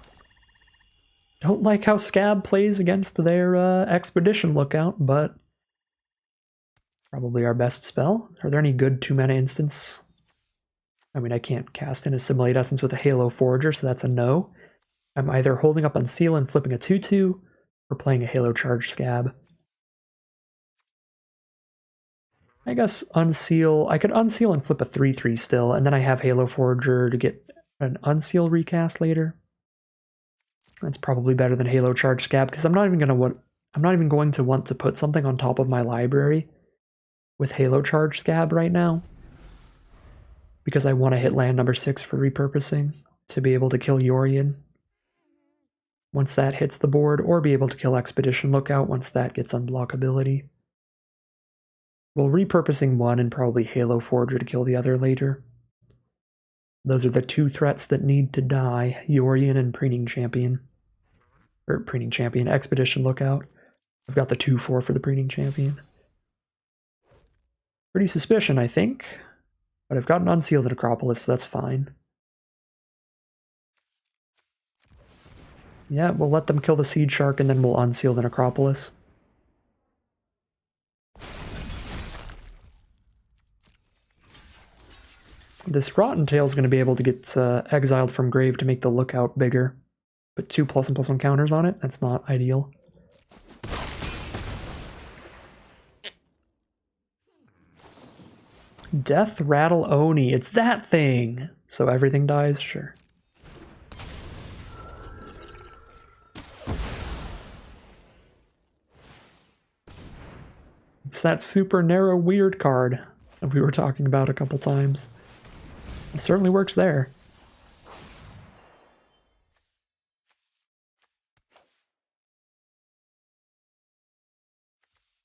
Don't like how Scab plays against their Expedition Lookout, but probably our best spell. Are there any good 2-mana instants? I mean, I can't cast an Assimilate Essence with a Halo Forager, so that's a no. I'm either holding up Unseal and flipping a 2/2, or playing a Halo Charge Scab. I guess Unseal, I could Unseal and flip a 3/3 still, and then I have Halo Forager to get an Unseal recast later. That's probably better than Halo Charge Scab, because I'm not even going to want to put something on top of my library with Halo Charge Scab right now, because I want to hit land number 6 for repurposing to be able to kill Yorion once that hits the board, or be able to kill Expedition Lookout once that gets unblockability. Well, repurposing 1 and probably Halo Forger to kill the other later. Those are the 2 threats that need to die, Yorion and Preening Champion. Or Preening Champion, Expedition Lookout. I've got the 2/4 for the Preening Champion. Pretty suspicion, I think. But I've got an Unsealed Necropolis, so that's fine. Yeah, we'll let them kill the Seed Shark and then we'll unseal the Necropolis. This Rottentail is going to be able to get exiled from Grave to make the Lookout bigger. Put 2 +1/+1 counters on it. That's not ideal. Death Rattle Oni. It's that thing! So everything dies? Sure. It's that super narrow weird card that we were talking about a couple times. It certainly works there.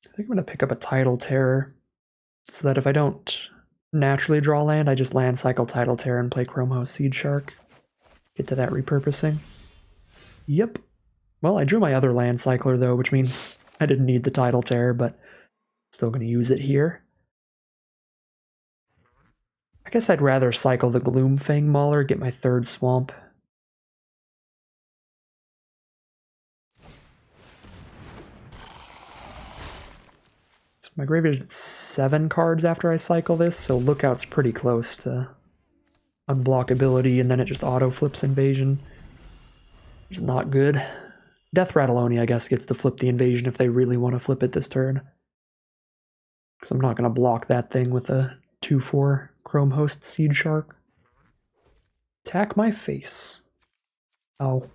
I think I'm going to pick up a Tidal Terror so that if I don't naturally draw land, I just land cycle Tidal Terror and play Chromos Seed Shark. Get to that repurposing. Yep. Well, I drew my other land cycler though, which means I didn't need the Tidal Terror, but still going to use it here. I guess I'd rather cycle the Gloomfang Mauler, get my third swamp. So my graveyard is 7 cards after I cycle this, so Lookout's pretty close to unblockability, and then it just auto-flips Invasion. It's not good. Death Rattle Oni, I guess, gets to flip the Invasion if they really want to flip it this turn. Because I'm not going to block that thing with a 2/4 Chrome Host Seed Shark. Attack my face. Oh.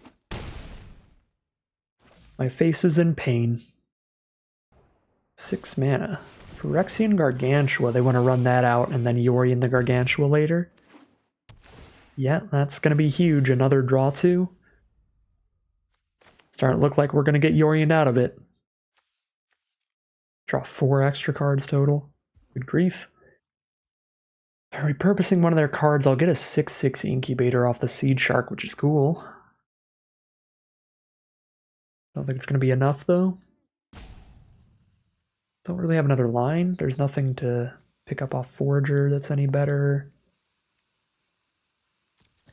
My face is in pain. 6 mana. Phyrexian Gargantua, they want to run that out and then Yorion the Gargantua later. Yeah, that's going to be huge. Another draw 2. Starting to look like we're going to get Yorion out of it. Draw 4 extra cards total. Good grief. Repurposing one of their cards, I'll get a 6/6 Incubator off the Seed Shark, which is cool. Don't think it's going to be enough, though. Don't really have another line. There's nothing to pick up off Forager that's any better.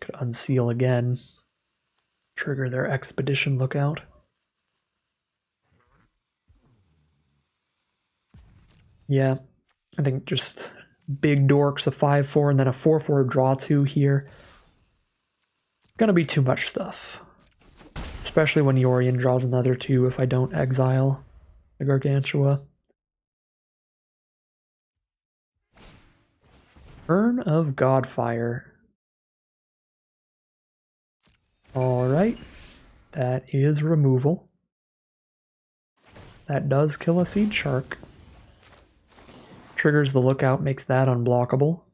Could unseal again. Trigger their Expedition Lookout. Yeah, I think just big dorks, a 5/4, and then a 4/4 draw 2 here. Gonna be too much stuff. Especially when Yorion draws another 2 if I don't exile the Gargantua. Urn of Godfire. Alright, that is removal. That does kill a Seed Shark. Triggers the Lookout, makes that unblockable.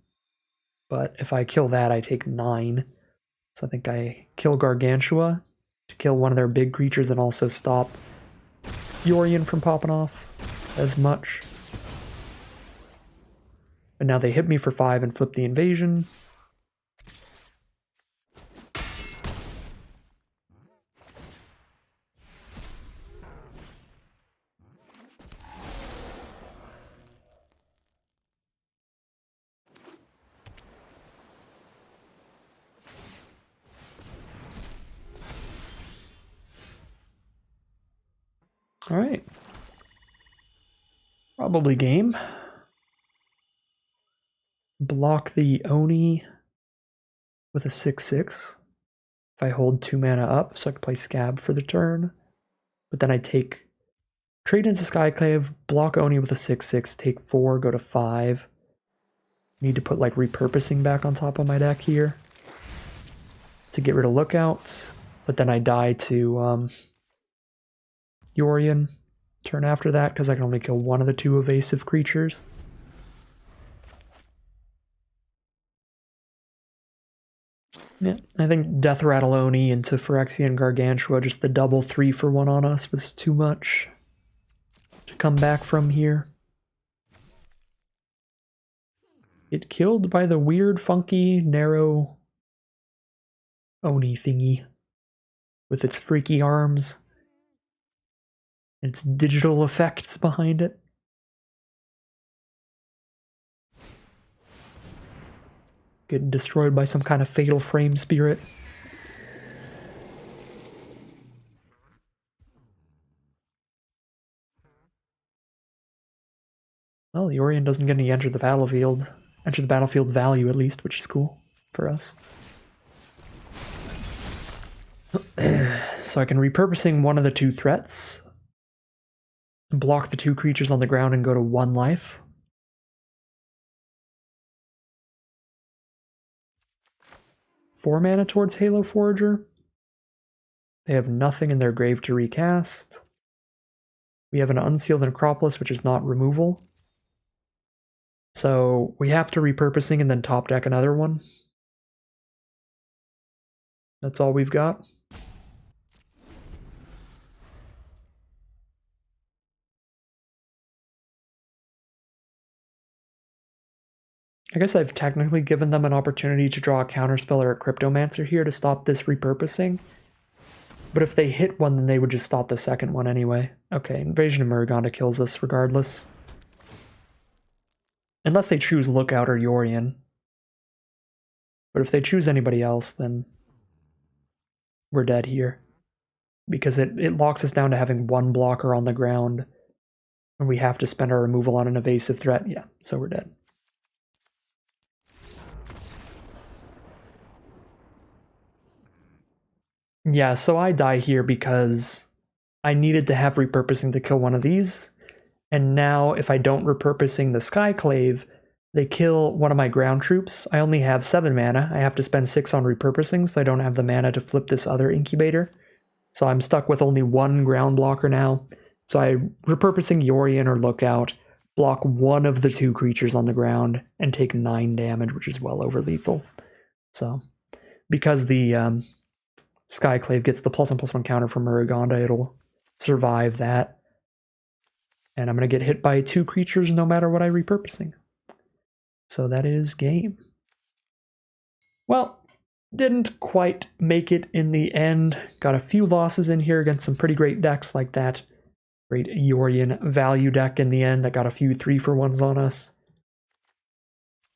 But if I kill that, I take 9. So I think I kill Gargantua to kill one of their big creatures and also stop Yorion from popping off as much. But now they hit me for 5 and flip the Invasion. All right. Probably game. Block the Oni with a 6/6. If I hold 2 mana up, so I can play Scab for the turn. But then I take trade into Skyclave, block Oni with a 6/6, take 4, go to 5. Need to put like repurposing back on top of my deck here to get rid of Lookouts. But then I die to Yorion turn after that because I can only kill one of the 2 evasive creatures. Yeah, I think Death Rattle Oni into Phyrexian Gargantua, just the double 3-for-1 on us was too much to come back from here. Get killed by the weird, funky, narrow Oni thingy with its freaky arms. Its digital effects behind it. Getting destroyed by some kind of fatal frame spirit. Well, Yorion doesn't get any enter the battlefield value at least, which is cool for us. So I can repurposing one of the 2 threats. Block the 2 creatures on the ground and go to 1 life. Four mana towards Halo Forager. They have nothing in their grave to recast. We have an unsealed Necropolis, which is not removal. So we have to repurposing and then top deck another one. That's all we've got. I guess I've technically given them an opportunity to draw a counterspell or a Cryptomancer here to stop this repurposing. But if they hit one, then they would just stop the second one anyway. Okay, Invasion of Muruganda kills us regardless. Unless they choose Lookout or Yorion. But if they choose anybody else, then we're dead here. Because it locks us down to having one blocker on the ground. And we have to spend our removal on an evasive threat. Yeah, so we're dead. Yeah, so I die here because I needed to have repurposing to kill one of these. And now if I don't repurposing the Skyclave, they kill one of my ground troops. I only have 7 mana. I have to spend 6 on repurposing, so I don't have the mana to flip this other incubator. So I'm stuck with only 1 ground blocker now. So I repurposing Yorion or Lookout, block one of the 2 creatures on the ground, and take 9 damage, which is well over lethal. So because the Skyclave gets the +1/+1 counter from Muruganda, it'll survive that. And I'm going to get hit by 2 creatures no matter what I repurposing. So that is game. Well, didn't quite make it in the end. Got a few losses in here against some pretty great decks like that. Great Yorion value deck in the end that got a few 3-for-1s on us.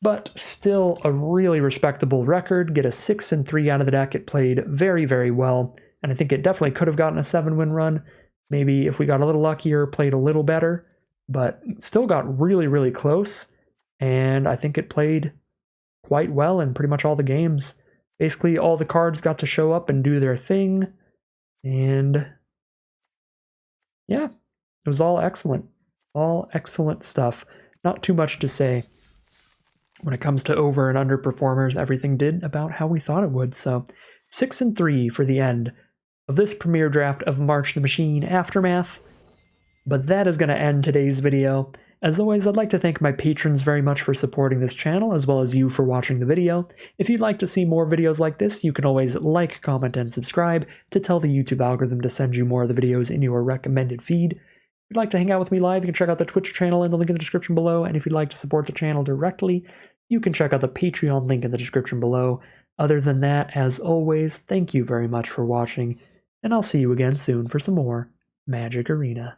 But still a really respectable record. Get a 6-3 out of the deck. It played very, very well. And I think it definitely could have gotten a 7-win run. Maybe if we got a little luckier, played a little better. But still got really, really close. And I think it played quite well in pretty much all the games. Basically, all the cards got to show up and do their thing. And yeah, it was all excellent. All excellent stuff. Not too much to say. When it comes to over and underperformers, everything did about how we thought it would. So 6-3 for the end of this premiere draft of March the Machine Aftermath. But that is going to end today's video. As always, I'd like to thank my patrons very much for supporting this channel, as well as you for watching the video. If you'd like to see more videos like this, you can always like, comment, and subscribe to tell the YouTube algorithm to send you more of the videos in your recommended feed. If you'd like to hang out with me live, you can check out the Twitch channel in the link in the description below, and if you'd like to support the channel directly, you can check out the Patreon link in the description below. Other than that, as always, thank you very much for watching, and I'll see you again soon for some more Magic Arena.